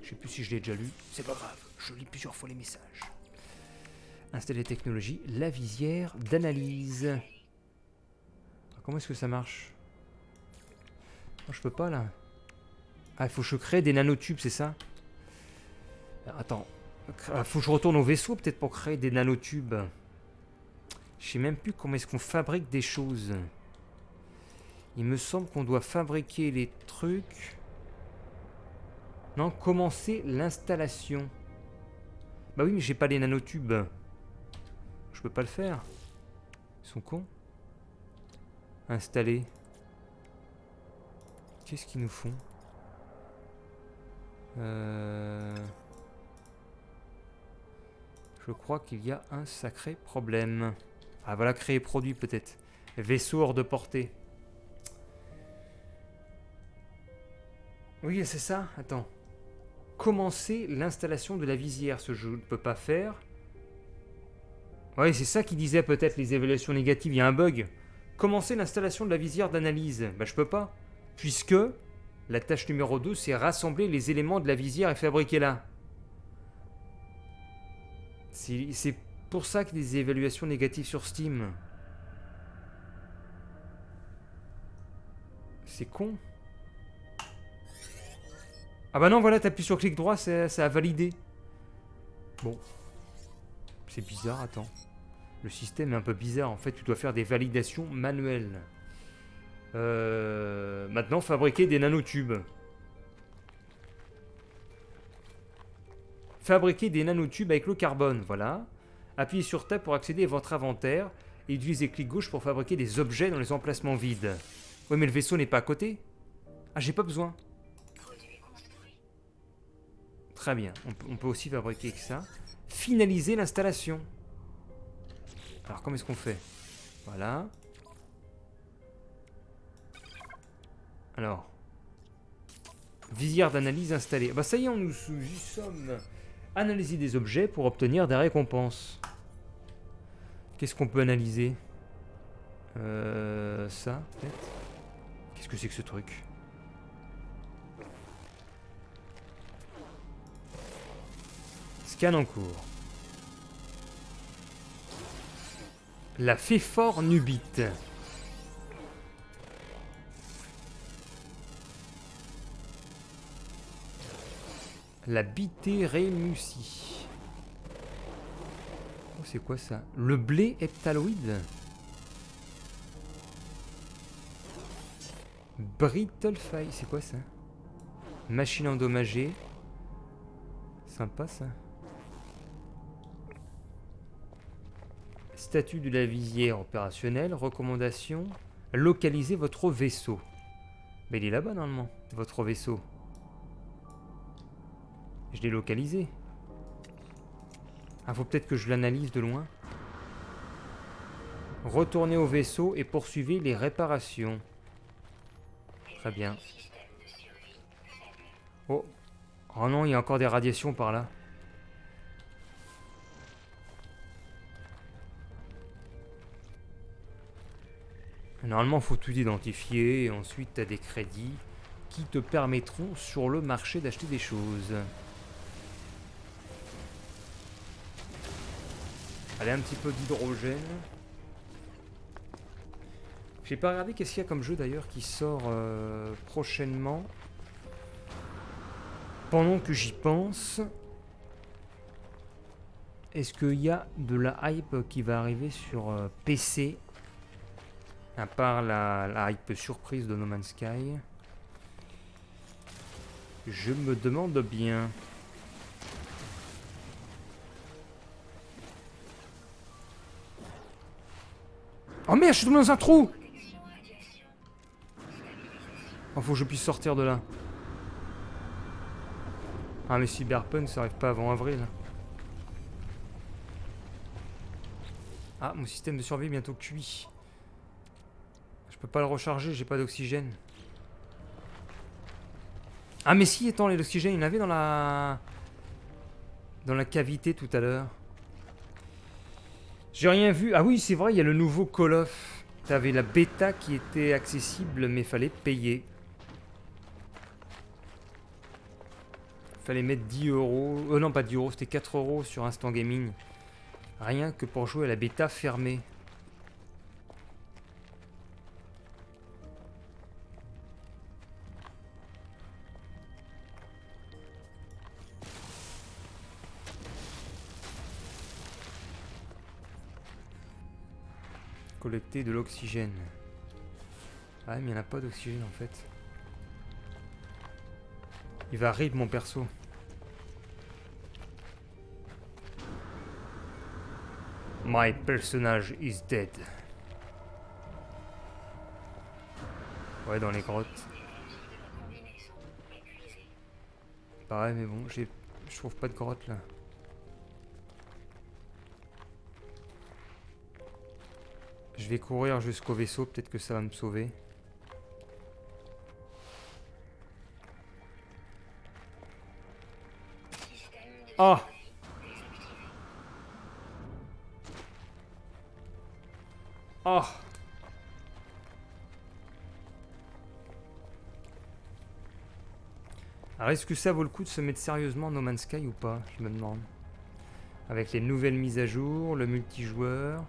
Je sais plus si je l'ai déjà lu, c'est pas grave, je lis plusieurs fois les messages. Installer technologie, la visière d'analyse. Alors, comment est-ce que ça marche? Non, je peux pas là. Ah, il faut que je crée des nanotubes, c'est ça? Alors, attends, faut que je retourne au vaisseau peut-être pour créer des nanotubes. Je sais même plus comment est-ce qu'on fabrique des choses. Il me semble qu'on doit fabriquer les trucs. Non, commencer l'installation. Bah oui, mais j'ai pas les nanotubes. Je peux pas le faire. Ils sont cons. Installer. Qu'est-ce qu'ils nous font? Je crois qu'il y a un sacré problème. Ah voilà, créer produit peut-être. Vaisseau hors de portée. Oui, c'est ça. Attends. Commencer l'installation de la visière. Ce je ne peux pas faire. Oui, c'est ça qui disait peut-être les évaluations négatives. Il y a un bug. Commencer l'installation de la visière d'analyse. Bah je peux pas. Puisque la tâche numéro 2, c'est rassembler les éléments de la visière et fabriquer là. C'est pour ça qu'il y a des évaluations négatives sur Steam. C'est con. Ah bah non, voilà, t'appuies sur clic droit, ça a validé. Bon. C'est bizarre, attends. Le système est un peu bizarre. En fait, tu dois faire des validations manuelles. Maintenant, fabriquer des nanotubes. Fabriquez des nanotubes avec le carbone, voilà. Appuyez sur Tab pour accéder à votre inventaire et utilisez clic gauche pour fabriquer des objets dans les emplacements vides. Oui, mais le vaisseau n'est pas à côté. Ah, j'ai pas besoin. Produit construit. Très bien, on peut aussi fabriquer que ça. Finaliser l'installation. Alors, comment est-ce qu'on fait? Voilà. Alors. Visière d'analyse installée. Bah ça y est, nous y sommes. Analyser des objets pour obtenir des récompenses. Qu'est-ce qu'on peut analyser? Ça, peut-être. Qu'est-ce que c'est que ce truc? Scan en cours. La Féphore nubite. La Bitérémucie. Oh, c'est quoi ça? Le blé heptaloïde. Brittlefly, c'est quoi ça? Machine endommagée. Sympa ça. Statut de la visière opérationnelle. Recommandation. Localisez votre vaisseau. Mais il est là-bas normalement, votre vaisseau. Je l'ai localisé. Ah, faut peut-être que je l'analyse de loin. Retournez au vaisseau et poursuivez les réparations. Très bien. Oh. Oh non, il y a encore des radiations par là. Normalement, il faut tout identifier et ensuite tu as des crédits qui te permettront sur le marché d'acheter des choses. Allez, un petit peu d'hydrogène. J'ai pas regardé qu'est-ce qu'il y a comme jeu d'ailleurs qui sort prochainement. Pendant que j'y pense, est-ce qu'il y a de la hype qui va arriver sur PC? À part la hype surprise de No Man's Sky. Je me demande bien. Oh merde, je suis tombé dans un trou! Oh, faut que je puisse sortir de là. Ah, mais Cyberpunk, ça arrive pas avant avril. Ah, mon système de survie est bientôt cuit. Je peux pas le recharger, j'ai pas d'oxygène. Ah, mais si, attends, l'oxygène, il y en avait dans la cavité tout à l'heure. J'ai rien vu. Ah oui, c'est vrai, il y a le nouveau Call of. T'avais la bêta qui était accessible, mais fallait payer. Fallait mettre 10 euros. Non, pas 10 euros, c'était 4 euros sur Instant Gaming. Rien que pour jouer à la bêta fermée. Collecter de l'oxygène. Ah, mais il n'y en a pas d'oxygène en fait. Il va rip mon perso. My personnage is dead. Ouais, dans les grottes. Pareil, mais bon, je trouve pas de grotte là. Je vais courir jusqu'au vaisseau, peut-être que ça va me sauver. Ah! Ah! Alors est-ce que ça vaut le coup de se mettre sérieusement No Man's Sky ou pas? Je me demande. Avec les nouvelles mises à jour, le multijoueur.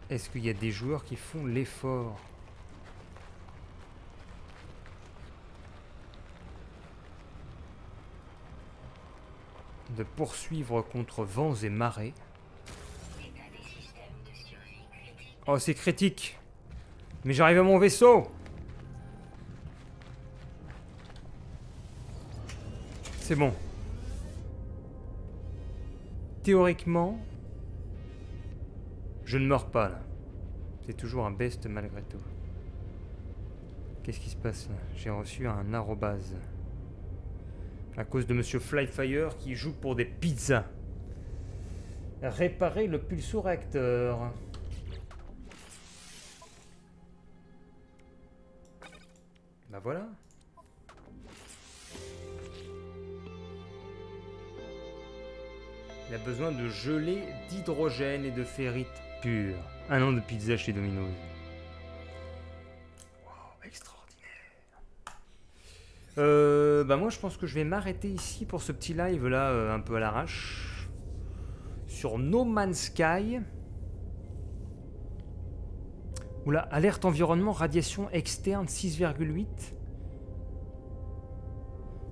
Est-ce qu'il y a des joueurs qui font l'effort? De poursuivre contre vents et marées. Oh, c'est critique. Mais j'arrive à mon vaisseau. C'est bon. Théoriquement, je ne meurs pas là. C'est toujours un best malgré tout. Qu'est-ce qui se passe là? J'ai reçu un arrobase. À cause de Monsieur Flyfire qui joue pour des pizzas. Réparer le pulsoréacteur. Bah voilà. Il a besoin de gelée d'hydrogène et de ferrite pure. Un an de pizza chez Domino's. Wow, extraordinaire. Bah moi je pense que je vais m'arrêter ici pour ce petit live là, un peu à l'arrache. Sur No Man's Sky. Oula, alerte environnement, radiation externe 6,8.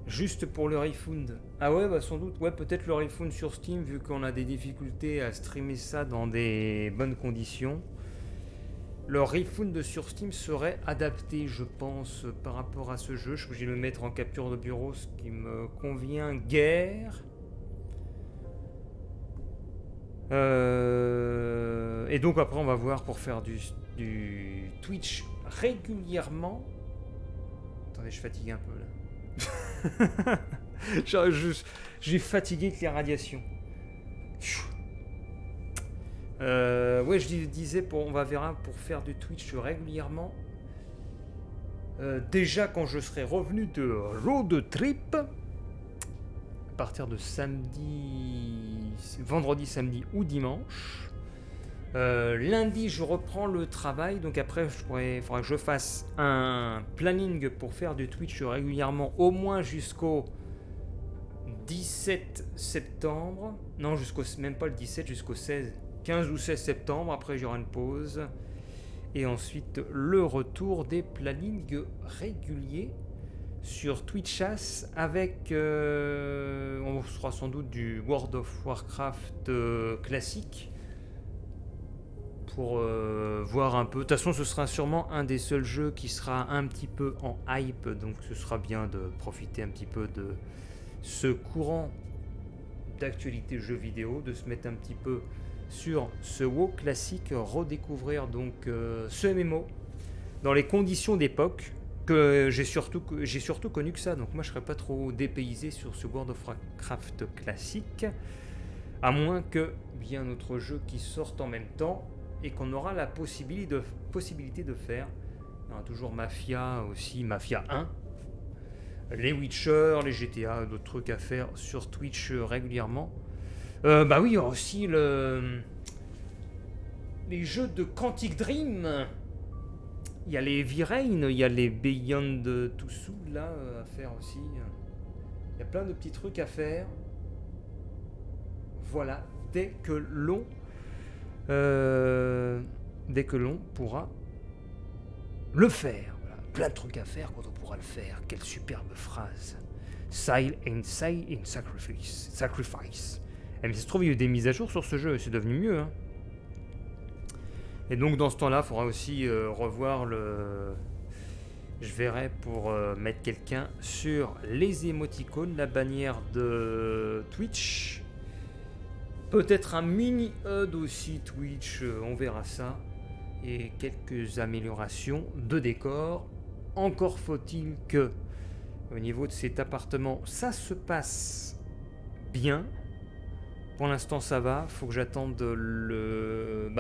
Juste pour le refund. Ah ouais, bah sans doute. Ouais, peut-être le refund sur Steam, vu qu'on a des difficultés à streamer ça dans des bonnes conditions. Le refund sur Steam serait adapté, je pense, par rapport à ce jeu. Je suis obligé de le mettre en capture de bureau, ce qui me convient guère. Et donc après, on va voir pour faire du Twitch régulièrement. Attendez, je fatigue un peu là. J'ai fatigué avec les radiations. Ouais, je disais, on va verra pour faire du Twitch régulièrement. Déjà quand je serai revenu de road trip, à partir de vendredi, samedi ou dimanche. Lundi, je reprends le travail, donc après, il faudra que je fasse un planning pour faire du Twitch régulièrement, au moins jusqu'au 17 septembre. Non, même pas le 17, jusqu'au 15 ou 16 septembre. Après, j'aurai une pause. Et ensuite, le retour des plannings réguliers sur Twitchas avec, on sera sans doute du World of Warcraft classique. Pour voir un peu. De toute façon, ce sera sûrement un des seuls jeux qui sera un petit peu en hype, donc ce sera bien de profiter un petit peu de ce courant d'actualité jeux vidéo, de se mettre un petit peu sur ce WoW classique, redécouvrir donc ce MMO dans les conditions d'époque que j'ai surtout connu que ça, donc moi je serais pas trop dépaysé sur ce World of Warcraft classique, à moins que bien d'autres jeux qui sortent en même temps et qu'on aura la possibilité de faire. Il y aura toujours Mafia aussi, Mafia 1, les Witcher, les GTA, d'autres trucs à faire sur Twitch régulièrement. Bah oui, il y aura aussi les jeux de Quantic Dream. Il y a les V-Rain, il y a les Beyond Two Souls là à faire aussi. Il y a plein de petits trucs à faire. Voilà, dès que l'on pourra le faire. Voilà. Plein de trucs à faire quand on pourra le faire. Quelle superbe phrase. Sail and sacrifice. Eh, mais ça se trouve, il y a eu des mises à jour sur ce jeu, c'est devenu mieux. Hein. Et donc dans ce temps-là, il faudra aussi revoir je verrai pour mettre quelqu'un sur les émoticônes, la bannière de Twitch. Peut-être un mini HUD aussi Twitch, on verra ça. Et quelques améliorations de décor. Encore faut-il que, au niveau de cet appartement, ça se passe bien. Pour l'instant ça va, faut que j'attende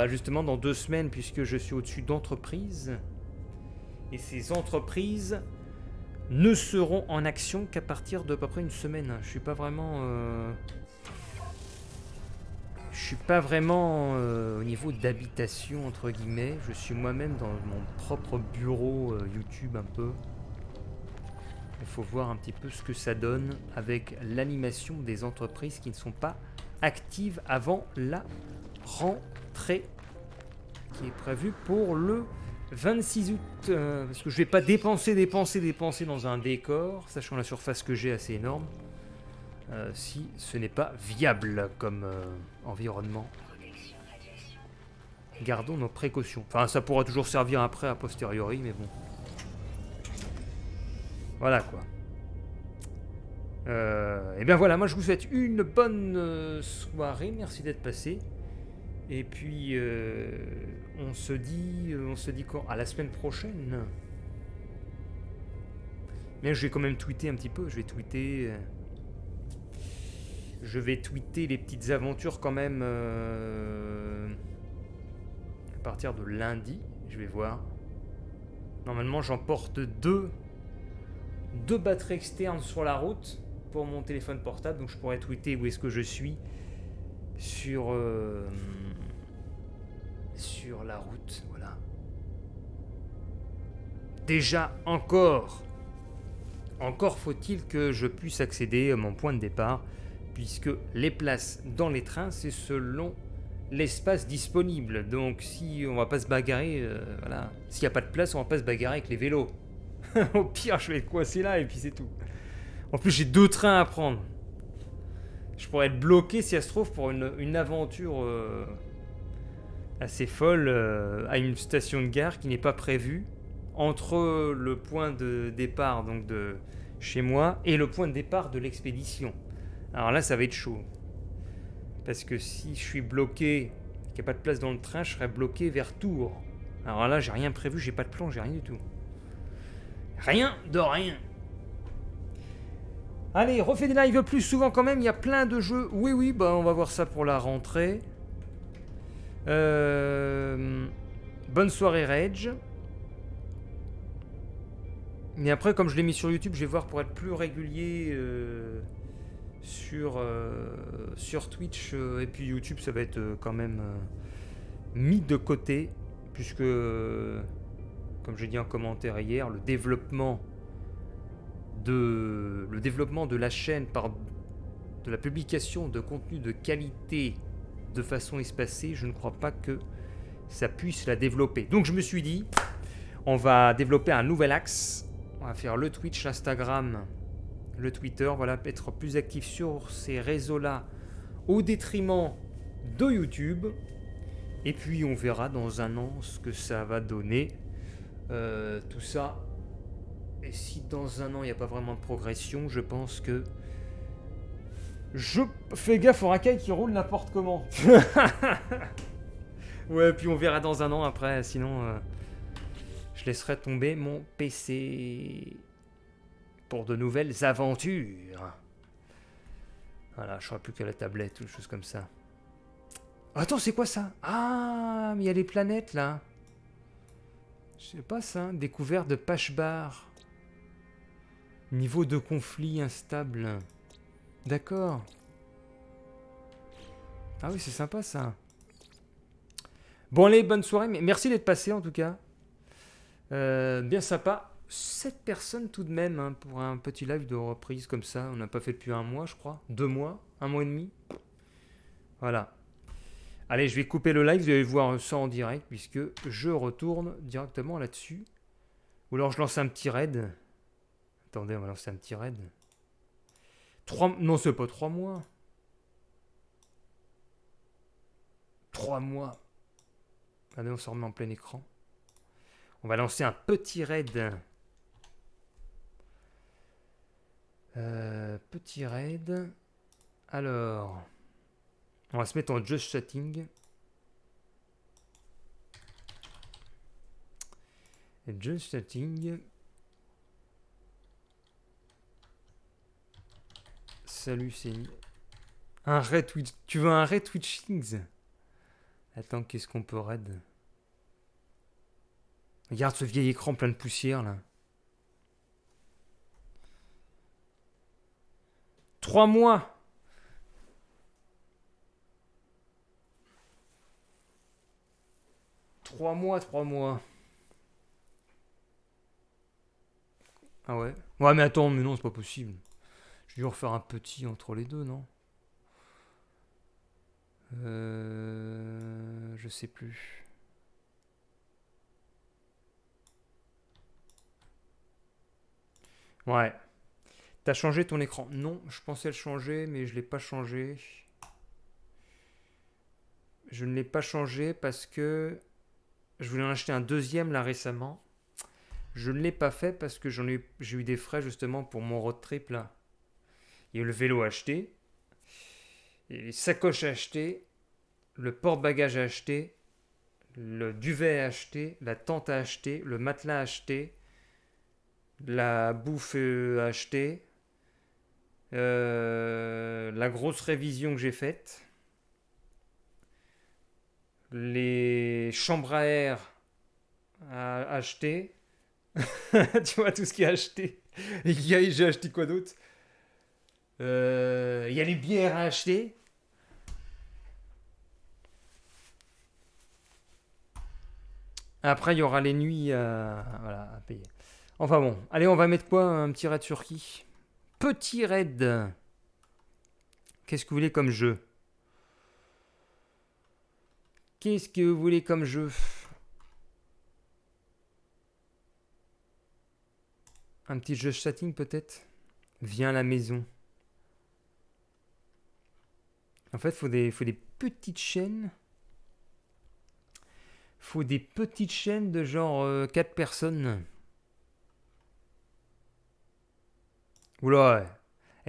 justement dans 2 semaines, puisque je suis au-dessus d'entreprises. Et ces entreprises ne seront en action qu'à partir de à peu près une semaine. Je suis pas vraiment au niveau d'habitation entre guillemets. Je suis moi-même dans mon propre bureau YouTube un peu. Il faut voir un petit peu ce que ça donne avec l'animation des entreprises qui ne sont pas actives avant la rentrée qui est prévue pour le 26 août. Parce que je vais pas dépenser dans un décor, sachant la surface que j'ai assez énorme, si ce n'est pas viable comme environnement. Gardons nos précautions. Enfin, ça pourra toujours servir après, a posteriori, mais bon. Voilà quoi. Et bien voilà, moi je vous souhaite une bonne soirée. Merci d'être passé. Et puis on se dit quand? À la semaine prochaine. Mais je vais quand même tweeter un petit peu. Je vais tweeter les petites aventures quand même à partir de lundi. Je vais voir. Normalement, j'emporte deux batteries externes sur la route pour mon téléphone portable, donc je pourrais tweeter où est-ce que je suis sur la route. Voilà. Déjà, encore faut-il que je puisse accéder à mon point de départ, puisque les places dans les trains, c'est selon l'espace disponible. Donc si on va pas se bagarrer, voilà. S'il n'y a pas de place, on va pas se bagarrer avec les vélos. Au pire, je vais être coincé là et puis c'est tout. En plus, j'ai 2 trains à prendre. Je pourrais être bloqué si ça se trouve pour une aventure assez folle à une station de gare qui n'est pas prévue entre le point de départ donc de chez moi et le point de départ de l'expédition. Alors là, ça va être chaud. Parce que si je suis bloqué, qu'il n'y a pas de place dans le train, je serais bloqué vers Tours. Alors là, j'ai rien prévu, j'ai pas de plan, j'ai rien du tout. Rien de rien. Allez, refais des lives plus souvent quand même, il y a plein de jeux. Oui, bah on va voir ça pour la rentrée. Bonne soirée Rage. Mais après, comme je l'ai mis sur YouTube, je vais voir pour être plus régulier sur Twitch. Et puis YouTube, ça va être quand même mis de côté. Puisque, comme j'ai dit en commentaire hier, le développement de la chaîne de la publication de contenu de qualité de façon espacée, je ne crois pas que ça puisse la développer. Donc je me suis dit, on va développer un nouvel axe. On va faire le Twitch, l'Instagram, le Twitter, voilà, être plus actif sur ces réseaux-là au détriment de YouTube. Et puis on verra dans un an ce que ça va donner. Tout ça. Et si dans un an il n'y a pas vraiment de progression, je pense que je fais gaffe au racaille qui roule n'importe comment. Ouais, puis on verra dans un an après, sinon je laisserai tomber mon PC pour de nouvelles aventures. Voilà, je serai plus qu'à la tablette ou des choses comme ça. Attends, c'est quoi ça? Ah, mais il y a les planètes là. Je sais pas ça, découverte de Pashbar. Niveau de conflit instable. D'accord. Ah oui, c'est sympa ça. Bon allez, bonne soirée, mais merci d'être passé en tout cas. Bien sympa. 7 personnes tout de même hein, pour un petit live de reprise comme ça. On n'a pas fait depuis un mois, je crois. 2 mois, un mois et demi. Voilà. Allez, je vais couper le live, vous allez voir ça en direct puisque je retourne directement là-dessus. Ou alors je lance un petit raid. Attendez, on va lancer un petit raid. 3... Non, c'est pas 3 mois. 3 mois. Allez, on se remet en plein écran. On va lancer un petit raid. Petit raid. Alors, on va se mettre en just chatting. Just chatting. Salut, c'est un raid Twitch. Tu veux un raid Twitchings? Attends, qu'est-ce qu'on peut raid? Regarde ce vieil écran plein de poussière là. 3 mois. Trois mois. Ah ouais. Ouais mais attends, mais non, c'est pas possible. Je vais dû refaire un petit entre les deux, non? Je sais plus. Ouais. T'as changé ton écran? Non, je pensais le changer, mais je l'ai pas changé. Je ne l'ai pas changé parce que je voulais en acheter un deuxième là récemment. Je ne l'ai pas fait parce que j'ai eu des frais justement pour mon road trip là. Il y a le vélo acheté, et les sacoches achetées, le porte-bagages acheté, le duvet acheté, la tente acheté, le matelas acheté, la bouffe achetée, la grosse révision que j'ai faite, les chambres à air à acheter. Tu vois tout ce qui est acheté. Et j'ai acheté quoi d'autre? Il y a les bières à acheter. Après, il y aura les nuits à payer. Enfin bon, allez, on va mettre quoi? Un petit raid sur qui? Petit raid. Qu'est-ce que vous voulez comme jeu? Qu'est-ce que vous voulez comme jeu? Un petit jeu chatting peut-être? Viens à la maison. En fait, faut des petites chaînes. Faut des petites chaînes de genre 4 personnes. Oula, ouais.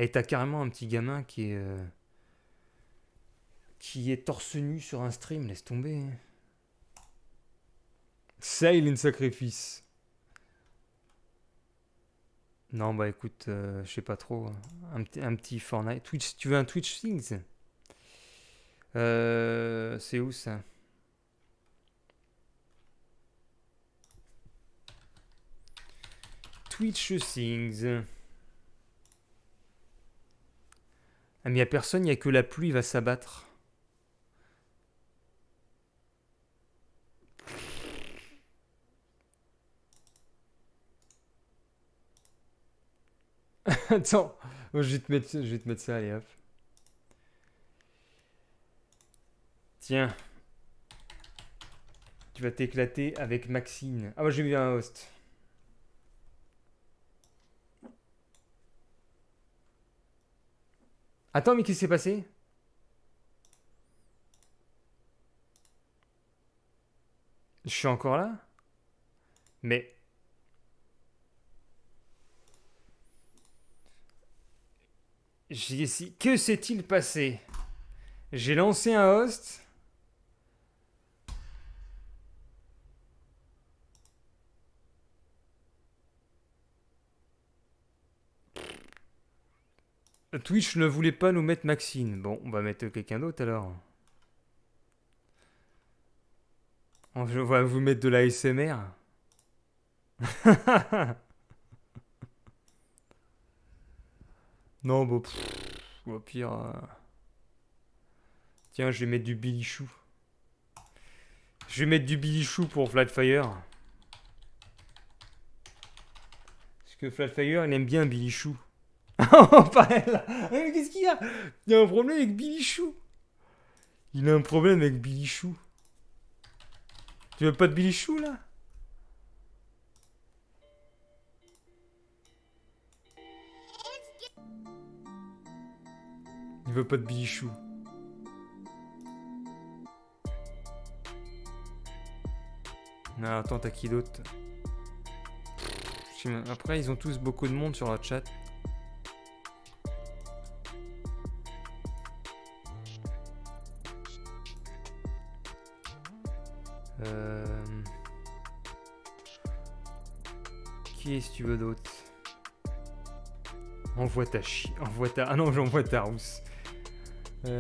Et t'as carrément un petit gamin qui est torse nu sur un stream, laisse tomber. Silent Sacrifice. Non, bah écoute, je sais pas trop. Un petit Fortnite. Twitch, tu veux un Twitch Things? C'est où ça? Twitch Things. Ah, mais y a personne, y a que la pluie va s'abattre. Attends, je vais te mettre ça, allez hop. Tiens. Tu vas t'éclater avec Maxine. Ah, moi j'ai mis un host. Attends, mais qu'est-ce qui s'est passé? Je suis encore là? Mais... Que s'est-il passé? J'ai lancé un host. Twitch ne voulait pas nous mettre Maxine. Bon, on va mettre quelqu'un d'autre alors. On va vous mettre de la ASMR. Non, bon, au pire. Tiens, je vais mettre du Billy Chou. Je vais mettre du Billy Chou pour Flatfire. Parce que Flatfire, il aime bien Billy Chou. Oh, pas elle. Mais qu'est-ce qu'il y a? Il y a un problème avec Billy Chou. Il a un problème avec Billy Chou. Tu veux pas de Billy Chou là? Il veut pas de Billy Chou. Non, attends, t'as qui d'autre? Après, ils ont tous beaucoup de monde sur la chat. Qui est-ce que tu veux d'autre? Envoie ta Envoie ta... Ah non, j'envoie ta rousse.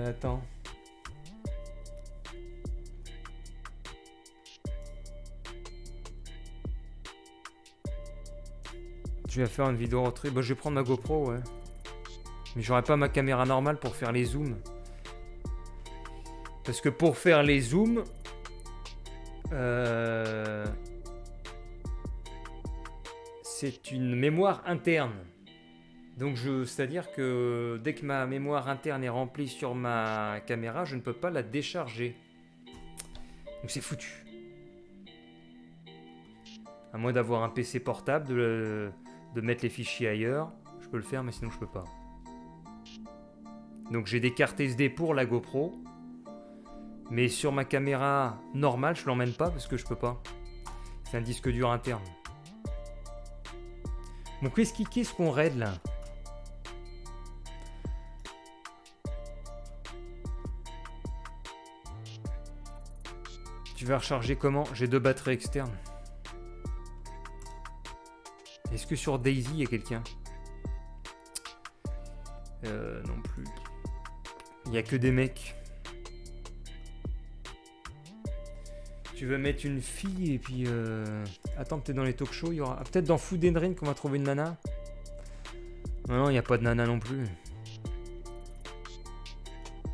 Attends. Tu vas faire une vidéo rentrée. Bah, je vais prendre ma GoPro, ouais. Mais j'aurai pas ma caméra normale pour faire les zooms. Parce que pour faire les zooms... c'est une mémoire interne. Donc c'est-à-dire que dès que ma mémoire interne est remplie sur ma caméra, je ne peux pas la décharger. Donc c'est foutu. À moins d'avoir un PC portable, de mettre les fichiers ailleurs, je peux le faire, mais sinon je peux pas. Donc j'ai des cartes SD pour la GoPro, mais sur ma caméra normale, je l'emmène pas parce que je peux pas. C'est un disque dur interne. Donc qu'est-ce qu'on raid là? Tu vas recharger comment? J'ai 2 batteries externes. Est-ce que sur Daisy, il y a quelqu'un? Non plus. Il n'y a que des mecs. Tu veux mettre une fille et puis... Attends, peut-être dans les talk shows, il y aura... Peut-être dans Food and Drink qu'on va trouver une nana. Non, il n'y a pas de nana non plus.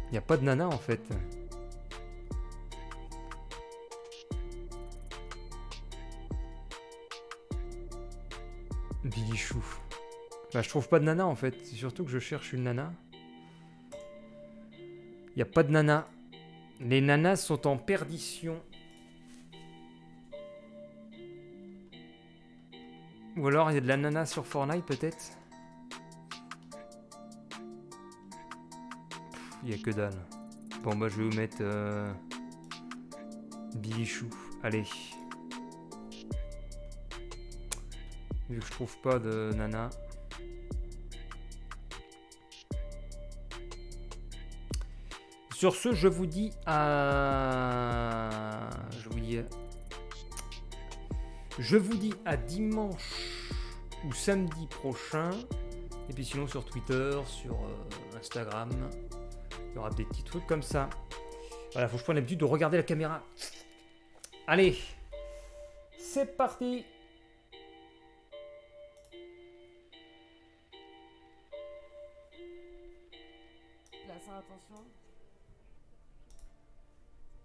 Il n'y a pas de nana en fait. Bilichou. Bah, je trouve pas de nana en fait. C'est surtout que je cherche une nana. Il n'y a pas de nana. Les nanas sont en perdition. Ou alors il y a de la nana sur Fortnite peut-être. Il n'y a que dalle. Bon bah je vais vous mettre Bilichou. Allez. Vu que je trouve pas de nana. Sur ce, je vous dis à... Je vous dis à dimanche ou samedi prochain. Et puis sinon sur Twitter, sur Instagram, il y aura des petits trucs comme ça. Voilà, faut que je prenne l'habitude de regarder la caméra. Allez, c'est parti. Là, ça, attention.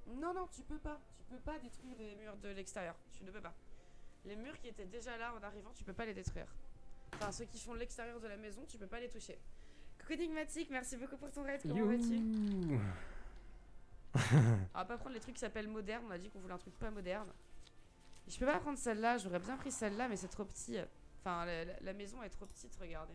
Non, non, tu peux pas. Tu peux pas détruire les murs de l'extérieur. Tu ne peux pas. Les murs qui étaient déjà là en arrivant, tu peux pas les détruire. Enfin, ceux qui font l'extérieur de la maison, tu peux pas les toucher. Coucou Enigmatique, merci beaucoup pour ton raid. Comment vas-tu? On va pas prendre les trucs qui s'appellent modernes. On a dit qu'on voulait un truc pas moderne. Je peux pas prendre celle-là. J'aurais bien pris celle-là, mais c'est trop petit. Enfin, la maison est trop petite, regardez.